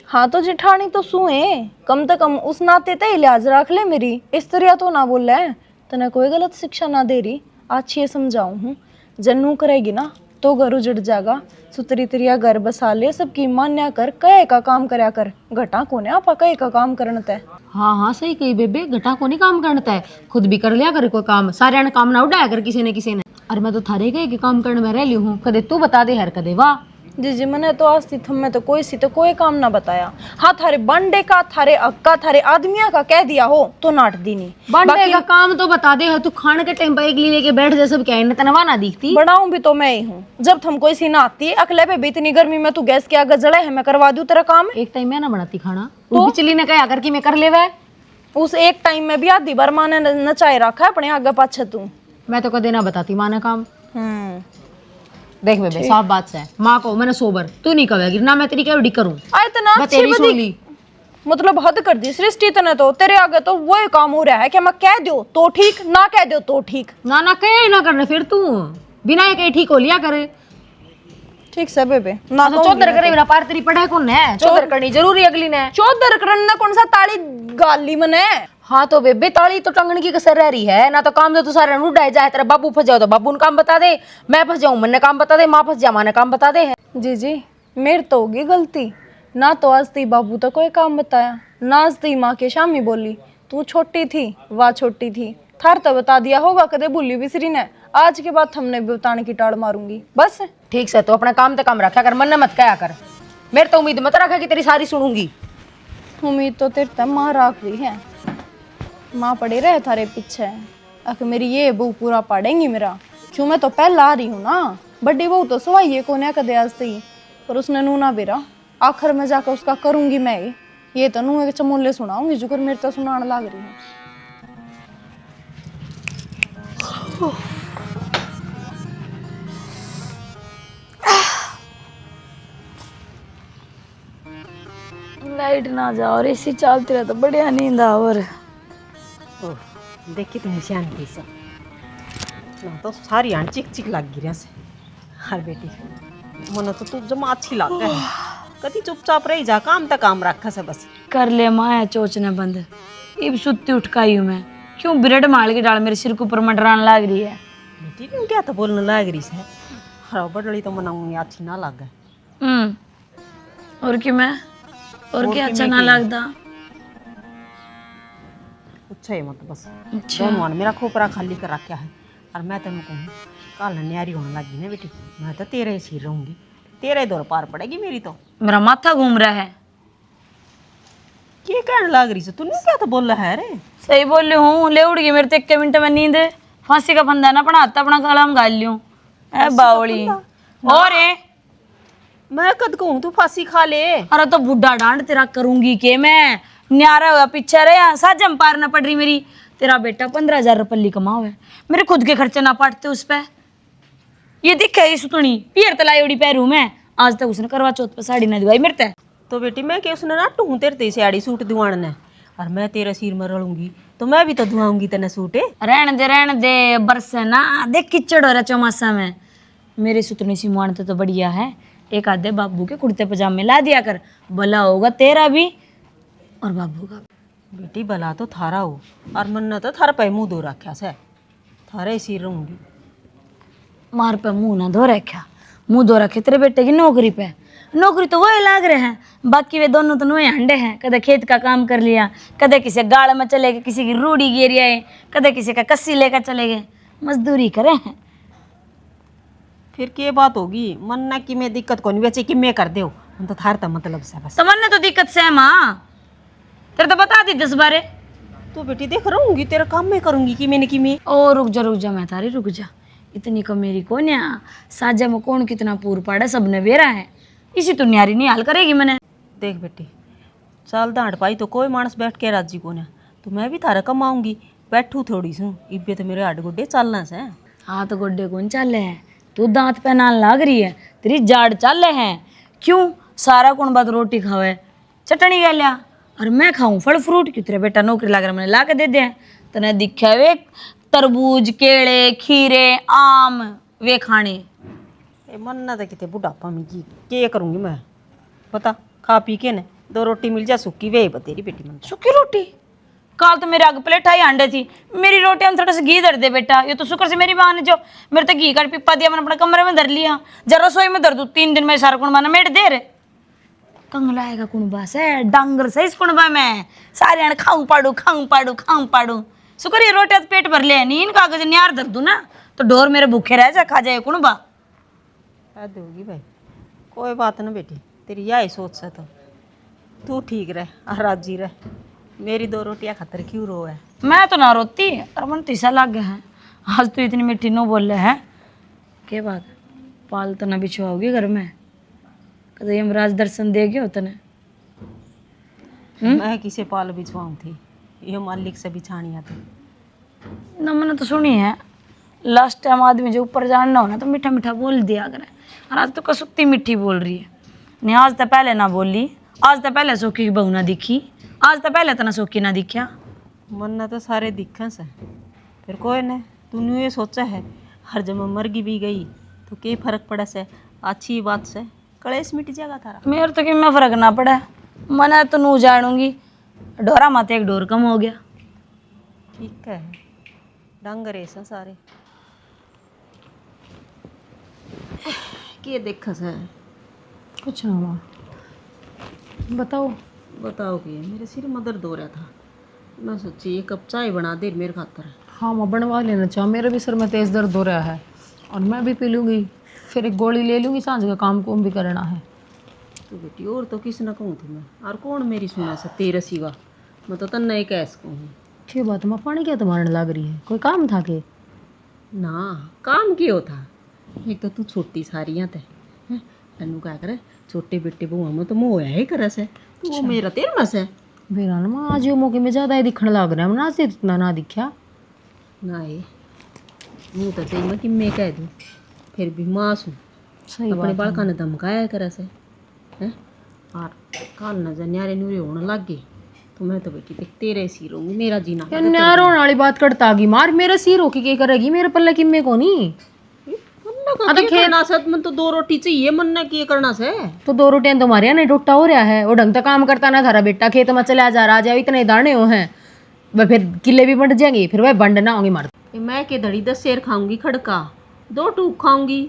हाँ तो जेठानी तो सुए, कम से कम उस नाते ते लिहाज रख ले मेरी। इस तरह तो ना बोल रहे तने कोई गलत शिक्षा ना दे रही। अच्छी समझाऊँ हूँ, जन्नू करेगी ना तो घर उजड़ जाएगा। सुतरी तरिया घर बसा ले, सबकी मान्या कर, कहे का काम करया कर। घटा कोने आपा कहे का काम करना तय। हाँ हाँ सही कही बेबे, घटा को नहीं काम करना है, खुद भी कर लिया कर कोई काम। सारे ने काम ना उड़ाया कर किसी ने किसी ने। और मैं तो थारे गए कि काम करने में रह ली हूँ, कदे तू बता दे हर कदे वाह। जी जी मैंने तो आज थी में तो कोई काम ना बताया। हाँ थारे बंडे का, थारे अक्का, थारे आदमिया का कह दिया हो तो नाट दी नहीं। बंडे का काम तो बता दे, तू खाने के टाइम पर एक लेके बैठ जा, सब क्या तनवा ना दिखती। बनाऊं भी तो मैं ही हूँ। जब थम कोई सी ना आती है अकले पे भी इतनी गर्मी में तू गैस के आगे जड़े है, मैं करवा दूं तेरा काम। एक टाइम मैं ना बनाती खाना तो बिचली ने कहा कर कि मैं कर ले वह। उस एक टाइम में भी आधी बार माँ ने नचाए रखा है अपने आगे पाछे तू। मैं तो कदे ना बताती माँ ने काम। देख बेबे साफ बात है, माँ को मैंने सोबर तू नहीं कहेगी ना, मैं तेरी क्या करूं। इतना तेरी सुन ली, मतलब हद कर दी सृष्टि तने तो। तेरे आगे तो वही काम हो रहा है कि मैं कह दो तो ठीक, ना कह दो तो ठीक। ना ना कहे ना करने, फिर तू बिना ये कहे ठीक हो लिया करे। ठीक से बेबे ना तो चौधर करे मेरा पार तेरी पढ़ाई कौन है, चौधर करनी जरूरी अगली ने। चौधर करना कौन सा ताली गाली मने। हाँ तो बेबे ताली तो टंगन की कसर रह रही है ना, तो काम तो सारे उड़ाए जाए। तेरा बाबू फंस जाओ तो बाबू ने काम बता दे, मैं फंस जाऊं मैंने काम बता दे, माँ फंस जा माँ ने काम बता दे है। जी जी मेरी तो होगी गलती ना, तो आज ती बाबू तो कोई काम बताया ना, आज ती माँ के शामी बोली तू छोटी थी वाह छोटी थी। थार तो बता दिया होगा कदे भूली बिसरी ने। आज के बाद हमने भी बताने की टाड़ मारूंगी बस। ठीक से तो अपना काम तो काम रखा कर, मन मत कहा कर। मेरे तो उम्मीद मत रखा कि तेरी सारी सुनूंगी। उम्मीद तो तेरे तक माँ रख रही है, माँ पड़े रहे थारे पीछे। अख मेरी ये बहू पूरा पाड़ेंगी मेरा, क्यों मैं तो पहला आ रही हूँ ना। बड़ी बहू तो सवाई है कोने कदे आज तक, पर उसने नूना बेरा आखिर में जाकर उसका करूंगी मैं ही। ये तो नू एक चमोले सुनाऊंगी जो कर मेरे तो सुनाने लग रही है। लाइट ना जाओ और एसी चलती रहे तो बढ़िया नींद आओ। और देखी तुम्हें शांति से ना तो सारी आन चिक चिक लग गिरा से। हर बेटी मन तो तू जमा अच्छी लग है, कभी चुपचाप रही जा, काम तक काम रखा से बस। कर ले माया चोचने बंद, इब सुत्ती उठकाई हूँ मैं। क्यों ब्रेड माल के डाल मेरे सिर के ऊपर मंडराने लग रही है। बेटी क्यों क्या तो बोलने लग रही है, हरा बडली तो मनाऊंगी अच्छी ना लग। और कि मैं और क्या अच्छा ना लगता। अच्छा है मत बस दोनों मेरा खोपरा खाली कर रखा है। और मैं तेन कहूँ कल न्यारी होने लगी ना बेटी, मैं तो तेरे ही सिर रहूंगी, तेरे दौर पार पड़ेगी मेरी तो। मेरा माथा घूम रहा है। क्या कहने लग रही है तू, क्या तो बोल रहा है रे। सही बोल रही हूँ, ले उड़ गई मेरे तो 1 मिनट में नींद। फांसी का फंदा ना पड़ा आता अपना कलम गाल लियो ए बावली। और मैं कद कहूँ तू फांसी खा ले। अरे तो बुढ़ा डांड तेरा करूंगी के मैं, न्यारा हुआ पीछे रहे साजम पार ना पड़ रही मेरी। तेरा बेटा 15,000 रुपये कमाओ है, मेरे खुद के खर्चे ना पाटते उस पे। ये दिखे ये सुतनी पियर तलाई उड़ी पैरू मैं, आज तक उसने करवा चौथ पे साड़ी ना दिवाई मेरे ते। तो बेटी मैं क्या उसने नाटू हूँ तेरे ते साड़ी सूट दुआन ने, और मैं तेरे सिर में रलूंगी तो मैं भी तो दुआऊंगी तेने सूटे। रहने दे बरसे ना, देख किचड़ हो रहा चौमासा में। मेरे सुतनी सी मुआन तो बढ़िया है, एक आधे बाबू के कुर्ते पजामे ला दिया कर, भला होगा तेरा भी और बाबू का भी। बेटी भला तो थारा हो और मन्ना तो थारा पे मुंह धो रखा से, थारे ही सिर रहूंगी। मार पे मुंह ना धो रखा, मुंह धो रखे तेरे बेटे की नौकरी पे। नौकरी तो वही लाग रहे हैं, बाकी वे दोनों तो नोए अंडे हैं। कदे खेत का काम कर लिया, कदे किसी गाड़ में चले गए, किसी की रूढ़ी गिर आए, कदे किसी का कस्सी लेकर चले गए, मजदूरी करे हैं। फिर क्या बात होगी, मन्ना की में दिक्कत कौन बेचे कि मैं कर दे हम तो थार मतलब से बस। तमन्ना तो दिक्कत से है माँ, तेरे तो बता दी 10 बारे। तो बेटी देख रहूंगी तेरा काम मैं करूंगी कि मैंने की मैं। ओ रुक जा मैं थारी रुक जा, इतनी कम मेरी कौन है, साजा में कौन कितना पूर पाड़ा सबने बेरा है, इसी तो न्यारी नहीं हाल करेगी मैंने। देख बेटी चाल दांट पाई तो कोई मानस बैठ के राजी को ना, तो मैं भी थारा कमाऊंगी, बैठू थोड़ी सू इब्बे तो मेरे हड गुड्डे चलना से। हाँ तो गोड्डे कौन चाले हैं, तू दांत पहनान लाग रही है, तेरी जाड़ चाले हैं। क्यों सारा कौन बात रोटी खावे चटनी गा लिया और मैं खाऊं फल फ्रूट, क्यों तेरे बेटा नौकरी लग रहा मैंने ला के दे दे। तने दिखा वे तरबूज केले खीरे आम वे खाने। ए मन्ना तो कितने बुढ़ापा में की क्या करूंगी मैं बता, खा पी के ने 2 रोटी मिल जा सुक्की वे बतेरी बेटी मन। सूखी रोटी काल तो मेरे आग प्लेट 2.5 अंडे थी, मेरी रोटी हम थोड़ा सा घी धर दे बेटा, ये तो शुक्र से मेरी माँ ने जो मेरे तो घी का पिप्पा दिया, मैंने अपने कमरे में धर लिया, जरा रसोई में धर दूँ 3 दिन में सारा कुणबा ना मेट दे रे कंगलाएगा कुणबा से डांगर से इस कुणबा में सारे अण खाऊं पाड़ू शुक्र ये रोटी पेट भर ले, नींद कागज न्यार धर दूँ ना तो ढोर मेरे भूखे रह जा खा जाए कुणबा। हद होगी भाई, कोई बात ना बेटी, तेरी यही सोच से तो तू ठीक रह और राजी रह, मेरी 2 रोटियां खतर क्यों रो है। मैं तो ना रोती और मन तीसा लग गया है, आज तो इतनी मिट्टी नो बोल रहे हैं। क्या बात पाल तो ना बिछवाओगी घर में, कदे यमराज दर्शन देगे होते ने। मैं किसे पाल बिछवाऊँ थी, ये मालिक से बिछानिया थी ना, मैंने तो सुनी है लास्ट टाइम आदमी जो ऊपर जानना हो ना तो मीठा मीठा बोल दिया करे, और आज तो कसुत्ती मिट्टी बोल रही है। नहीं आज तो पहले ना बोली, आज तो पहले सोखी की बहू ना दिखी, आज तो पहले तो ना सोखी ना दिखा। मन्ना तो सारे दिखा से फिर कोई ने तूने ये सोचा है हर जब मर भी गई तो क्या फर्क पड़ा से, अच्छी बात से कलेश मिट जाएगा थारा। मेरे तो कि मैं फर्क ना पड़ा, मना तो नू जानूंगी, डोरा माते एक डोर कम हो गया। ठीक है डंगर ऐसा सारे के देखा से कुछ ना माँ, बताओ। बताओ कि मेरे सिर में दर्द हो रहा था, मैं सोची एक कप चाय बना दे मेरे खातर। हाँ माँ बनवा लेना चाह, मेरे भी सिर में तेज़ दर्द हो रहा है और मैं भी पी लूँगी, फिर एक गोली ले लूँगी, सांझ का काम को भी करना है। तो बेटी और तो किस ना कहूँ थी मैं, और कौन मेरी सुना से तेरा सिवा, मैं तो तन्ना एक ऐस कहूँ। क्या बात है माँ, पानी क्या तुम्हारे लग रही है, कोई काम था के? ना काम क्यों था, एक तो तू छोटी सारियाँ थे तनु क्या करे, छोटे बेटे बहु हम तो मोह है करे से, तू वो मेरा तेरे में से। मेरा ना माँ आज ये मौके में ज़्यादा ही दिखने लग रहा है, ना से इतना ना दिखा ना ये मुँह तो चाहिए मैं कि मैं कह दूँ, फिर भी माँ सू सही अपने बात बालका ने धमकाया करे से हैं, और काल न जन्यारे नूरे होने लग गए तो मैं तो बेटी देख तेरे सी रहूँगी, मेरा जीना यार न्यार होने वाली बात करता आगी मार, मेरे सिर होके क्या करेगी, मेरे पल्ले किम्मे को नहीं। तो खेलना से मन तो 2 रोटी चाहिए, मन ने क्या करना से। तो 2 रोटियां तुम्हारे यहाँ नहीं टूटा हो रहा है, वो ढंग से काम करता ना थारा बेटा, खेत में चला जा रहा जाए, इतने दाने हो हैं वह फिर किले भी बंट जाएंगे, फिर वह बंड ना होंगी मर। मैं के धड़ी 10 शेर खाऊंगी खड़का, 2 टूक खाऊंगी,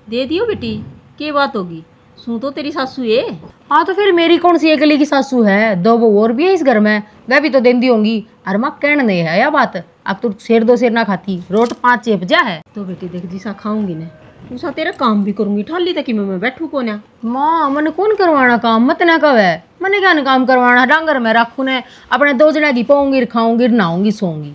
दे दियो बेटी क्या बात होगी, सू तो तेरी सासू है। हाँ तो फिर मेरी कौन सी अकेली की सासू है, 2 वो और भी है इस घर में, वह भी तो देंदी होंगी। अरे माँ कहने नहीं है या बात, अब तो शेर 2 शेर ना खाती, रोट 5 चेप जा है। तो बेटी देख जिसा खाऊंगी ना उसा तेरा काम भी करूंगी, ठाली तक मैं बैठू को ना। माँ मैंने कौन करवाना काम, मत ना कव है, मैंने क्या काम करवाना, डांगर में रखू ने अपने 2 जना की पाऊंगी, खाऊंगी, नहाऊंगी, सोऊंगी।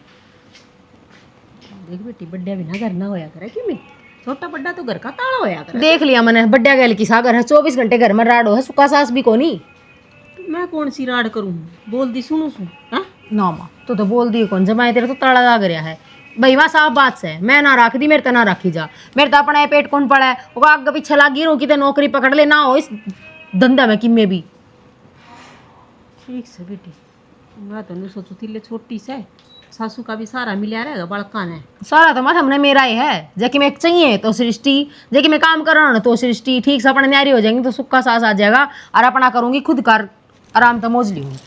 देख बेटी बड्डा भी ना घर ना होया करे कि मैं, छोटा बड्डा तो घर का ताला होया करे। देख लिया मैंने, बड्डा गैल की सागर है, 24 घंटे घर में राडो है, सुखा सास भी कोनी। तो मैं कौन सी राड करूँ, बोल दी सुनू सुन हाँ? ना माँ तो बोल दी कौन, जमाए तेरे तो ताला लाग रहा है भाई, वहाँ साफ बात से मैं ना रख दी, मेरे तो ना रखी जा, मेरे तो अपना पेट कौन पड़ा है, वो आगे पीछे लागी रहूँ कि नौकरी पकड़ ले ना हो इस धंधा में किम्मे भी। ठीक से बेटी मैं तो नहीं सोचू थी ले छोटी से सासू का भी सहारा मिला रहेगा बड़का ने। सारा तो मत हमने मेरा ही है। जैसे मैं चाहिए तो सृष्टि, जैसे मैं काम कर रहा हूँ तो सृष्टि ठीक से अपने न्यारी हो जाएंगी तो सुख का सास आ जाएगा और अपना करूंगी खुद कर आराम तो मौज ली हूँ।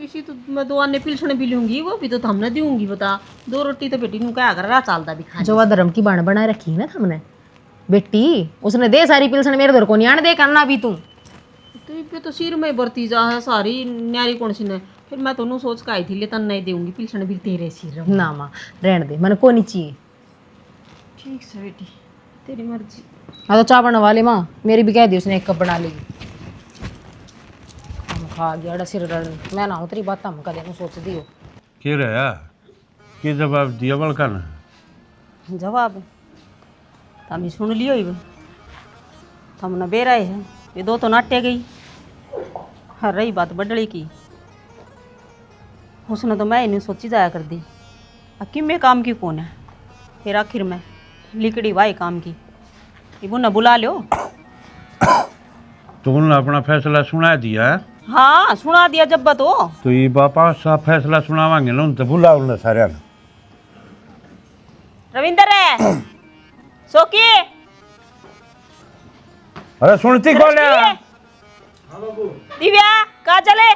इसी तो मैं 2 आने पिलसने भी लूंगी, वो भी तो हमने दूंगी। बता 2 रोटी तो बेटी नु क्या कर रहा चालता भी खा। जो धर्म की बाण बना रखी है ना हमने बेटी, उसने दे सारी पिलसन मेरे दर को नहीं आने दे करना भी तू तो सिर में बरती जा है सारी न्यारी कौन सी ने। फिर मैं तो सोच के आई थी लेकिन नहीं दूंगी पिलसन भी तेरे सिर ना माँ रहने दे, मैंने को नहीं चाहिए। ठीक है बेटी तेरी मर्जी। हाँ तो चाय बनवा ले माँ, मेरी भी कह दी उसने 1 कप बना लेगी। हम खा गया सिर मैं ना तेरी बात हम कदे सोच दियो के रहा के जवाब दिया बड़का ने? जवाब हम सुन लियो ही हम न बेरा है ये 2 तो नाट्य गई। हर रही बात बडड़ी की, उसने तो मैं नहीं सोची जाया कर दी कि मैं काम की कौन है। फिर आखिर में लिकड़ी भाई काम की इबू न बुला लो। तुमने अपना फैसला सुना दिया है? हाँ सुना दिया जब तो ये बापा सा फैसला सुनावांगे ना तो बुला उन्हें सारे। रविंदर है सोकी अरे सुनती कौन है? दिव्या कहाँ चले?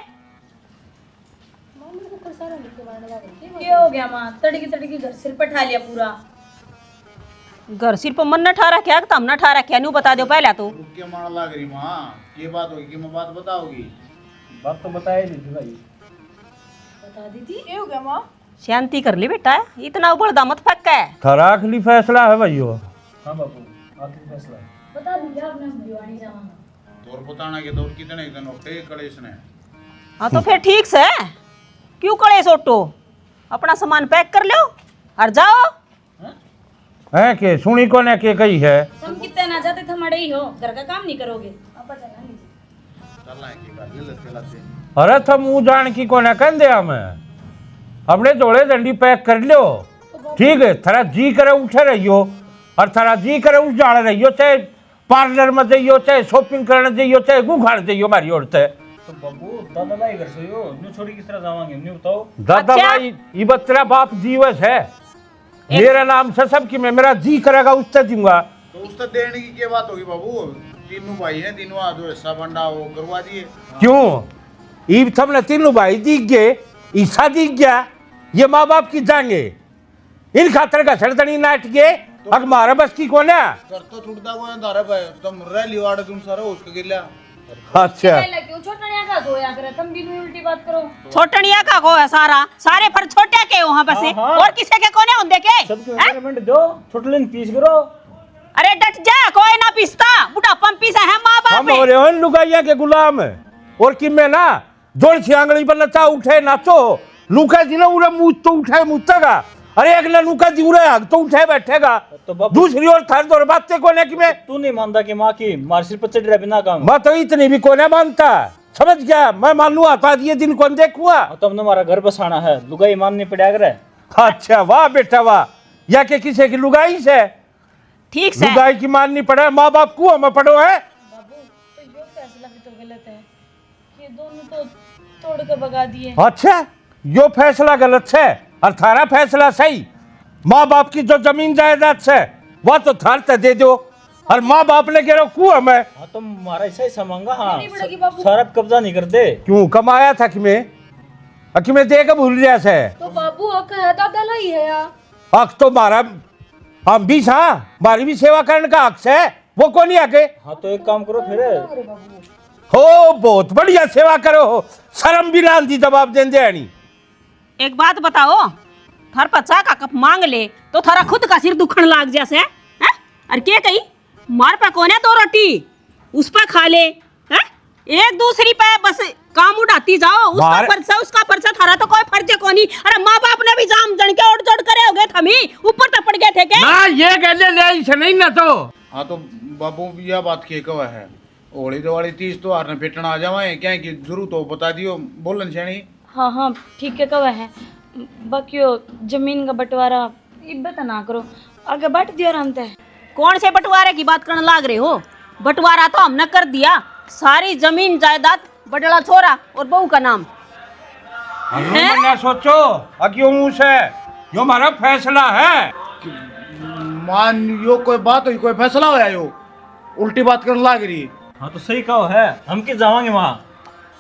क्या हो गया माँ? तड़की तड़की घर सिर पर ठा लिया पूरा। घर सिर पर मन न ठा रखा तो हम न ठा रखा नू बता दो पहले तो। क्या मार लग रही माँ, ये बात होगी कि मैं बात बताओगी? बात तो बताया नहीं थी भाई। बता दी थी। ये हो गया माँ? शांति कर ली बेटा, इतना उबड़दा मत फक है। थारा आखिरी फैसला है भाई? हाँ बाबू आखिरी फैसला है। बता दीजिए आपने भिवानी जाना। दौर बताना के दौर कितने दिन होते कलेश ने। हाँ तो फिर ठीक से क्यों कड़े सोटो, अपना सामान पैक कर लो और जाओ। है के सुनी कौन है के कही है? तुम कितने ना जाते हमारे ही हो, घर का काम नहीं करोगे। अरे थम मुँह जान की कौन है कह दे हमें अपने जोड़े दंडी पैक कर लो। ठीक है थारा जी करे उठे रहियो और थारा जी करे उठ जाने रहियो, चाहे पार्लर में जाइयो, चाहे शॉपिंग करने जाइयो, चाहे गुखाड़ जाइयो हमारी ओर से। तो बाबू दादा भाई घर से हो न्यू छोड़ी किस तरह जावांगे न्यू बताओ। दादा भाई ये बच्चा बाप जीवस है मेरे नाम से सबकी मैं मेरा जी करेगा उससे दूंगा। तो उससे देने की क्या बात होगी बाबू? तीनों भाई हैं, तीनों आदो हिस्सा बंडा वो करवा दिए। क्यों ये सबने तीनों भाई दिख गए, ईसा दिख गया, ये माँ बाप की जाएंगे इन खातर का सड़तनी नाट के अग मारा बस की कौन है? कर तो छुटता को अंधारा भाई तुम रह लिवाड़ तुम सारा उसका गिल्ला। अच्छा छोटनिया का दो या कर तुम भी उल्टी बात करो। छोटनिया का को है सारे फर छोटे के वहाँ बसे और किसी के कोने होंगे के? सबके मिनट दो छोटलेन पीस करो। अरे डट जा, कोई ना पीसता बुढ़ापा में पीसा है माँ बाप हम हो रहे हो इन लुगाइया के गुलाम और कि मैं ना जोड़ छियांगली पर नचा उठे नाचो लुका जी ना उरे मुँह तो उठे मुँह। अरे एक लुका जी उरे हक तो उठे बैठेगा तो बाबू दूसरी ओर थर दौर बातें कोने की मैं तू नहीं मानता कि माँ की मार सिर पर चढ़ रहा बिना काम। मैं तो इतनी भी कोने मानता समझ गया। मैं मानू आता ये दिन कौन देखूंगा। तुमने हमारा घर बसाना है, लुगाई माननी पड़ा कर। अच्छा वाह बेटा वाह, या के किसी की लुगाई से ठीक से लुगाई की माननी पड़े माँ बाप को हमें पढ़ो है। बाबू तो यो फैसला भी तो गलत है, ये दोनों तो तोड़ के भगा दिए। अच्छा यो फैसला गलत है और थारा फैसला सही। माँ बाप की जो जमीन जायदाद से वो तो थार ते दे दो और माँ बाप ने कह रहा हमें। हाँ तो हमारा ऐसा ही समंगा। हाँ सारा कब्जा नहीं कर दे। क्यों कमाया था कि मैं दे के भूल गया से। तो बाबू हक है दादा लाई है यार। हक तो मारा हम भी हाँ हमारी भी सेवा करने का हक है, वो कौन नहीं आके। हाँ तो एक काम करो फिर हो बहुत बढ़िया सेवा करो हो, शर्म भी ना आती जवाब देंगे नहीं। एक बात बताओ, थार पचा का कप मांग ले तो थारा खुद का सिर दुखन लाग जैसे है? अरे क्या कही मार पे कोने 2 रोटी उस पर खा ले है? एक दूसरी पे बस काम उड़ाती जाओ, उसका पर्चा थारा तो कोई फर्ज को नहीं। अरे माँ बाप ने भी जाम जन के उड़ करे हो गए थमी ऊपर टपट गए थे के ना ये कहले ले इसे नहीं ना तो। हाँ तो बाबू यह बात के कवा है ओली दिवाली 30 तो हारने पेटना आ जावे क्या की जरूरत हो बता दियो बोलन छेनी। हाँ हाँ ठीक है कवा है, बाकी जमीन का बंटवारा इब्बत ना करो, आगे बांट दिया आराम से। कौन से बंटवारे की बात करने लाग रहे हो? बंटवारा तो हमने कर दिया, सारी जमीन जायदाद बटला छोरा और बहू का नाम। मैंने सोचो क्यों है यो हमारा फैसला है। मान यो कोई बात हुई, कोई फैसला होया यो उल्टी बात करने लाग रही। हाँ तो सही कहो है, हम किस जावांगे वहाँ।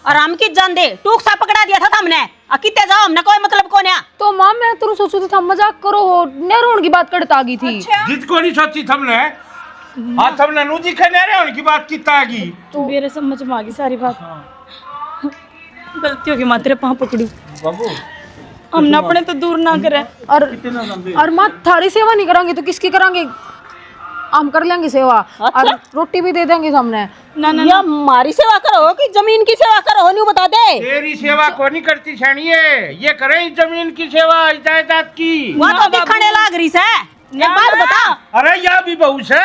और हम किस जान दे, टूक सा पकड़ा दिया था हमने, कितने जाओ हमने कोई मतलब कौन है। तो माँ मैं तो सोचू था मजाक करो हो, नेरोन की बात करता आ गई थी। जित को नहीं सोची थमने, हाँ थमने नू दिखे नेरे उनकी बात कितना आगी। तो मेरे समझ में आ गई सारी बात। गलतियों की मात्रे पाँव पकड़ू बाबू हमने अपने तो दूर ना करे। और माँ थारी सेवा नहीं करांगे तो किसकी करांगे? हम कर लेंगे सेवा। और रोटी भी दे देंगे सामने। ना ना या हमारी सेवा करो कि जमीन की सेवा करो, नहीं बता दे। तेरी सेवा को नहीं करती छानिए, ये करें जमीन की सेवा जायदाद की। वहाँ तो दिखाने लाग रही है, ये बात बता। अरे यह भी बहू से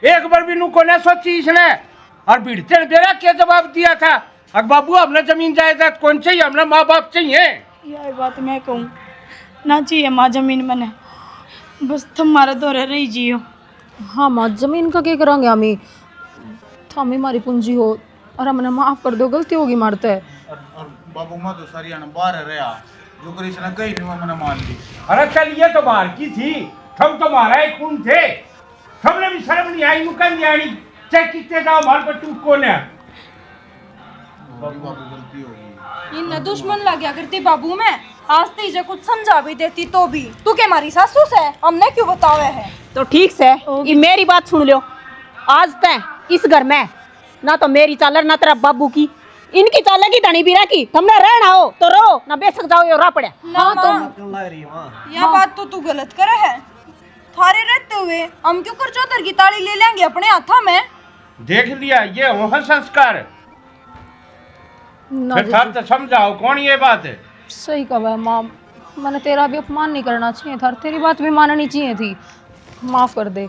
एक बार भी नुको ने सोची इसने, और भिड़ते बेरा क्या जवाब दिया था, अब बाबू हमने जमीन जायदाद कौन चाहिए, हमने माँ बाप चाहिए। यही बात मैं कहूँ ना, चाहिए माँ जमीन मैंने, बस तुम्हारे दौरे रही जियो। हाँ माँ जमीन का क्या करांगे हमी, हमी हमारी पूंजी हो और हमने माफ कर दो, गलती होगी मारते है। और बाबू माँ तो सारी आना बाहर रहा, जो कृष्ण कहीं नहीं मैंने मान ली। अरे चल ये तो बाहर की थी, हम तो मारा एक खून थे, हमने भी शर्म नहीं आई, मुकन नहीं आई, चाहे कितने जाओ मार पर टूट कौन है। गलती होगी। इन दुश्मन लग गया करती बाबू में, आज तीजे कुछ समझा भी देती तो भी। तू के हमारी सासू से हमने क्यों बताया है? तो ठीक से ये मेरी बात सुन लो, आज तय इस घर में ना तो मेरी चालर ना तेरा बाबू की, इनकी चालर की धनी बीरा की, तुमने रहना हो तो रहो, ना बेशक जाओ यो रा पड़े। ना माँ यह बात तो तू गलत करे है, थारे रहते हुए हम क्यों कर चौधर की ताली ले लेंगे अपने हाथों में। देख लिया ये वह संस्कार, फिर थार तो समझाओ कौन ये बात है। सही कहा माँ, मैंने तेरा भी अपमान नहीं करना चाहिए था, तेरी बात भी माननी चाहिए थी, माफ कर दे,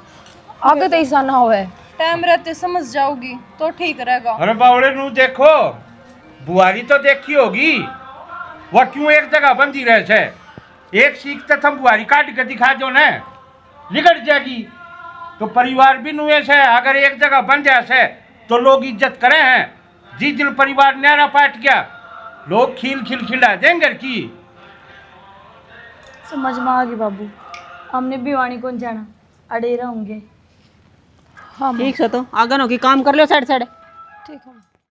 आगे तो ऐसा ना हो। टाइम रहते समझ जाओगी तो ठीक रहेगा। अरे बावड़े नू देखो, बुआरी तो देखी होगी, वह क्यों एक जगह बंदी रहे से, एक सीख तो तुम बुआरी काट के दिखा दो ना, निकट जाएगी। तो परिवार भी नुए से अगर एक जगह बन जाए से तो लोग इज्जत करे हैं, जिस दिन परिवार न्यारा पाट गया लोग खिल खिल खिला देंगे की। समझ में आ गई बाबू, हमने भी वाणी कौन जाना, अड़े रहूंगे। ठीक है तो आगे नो की काम कर लो साइड साइड। ठीक है।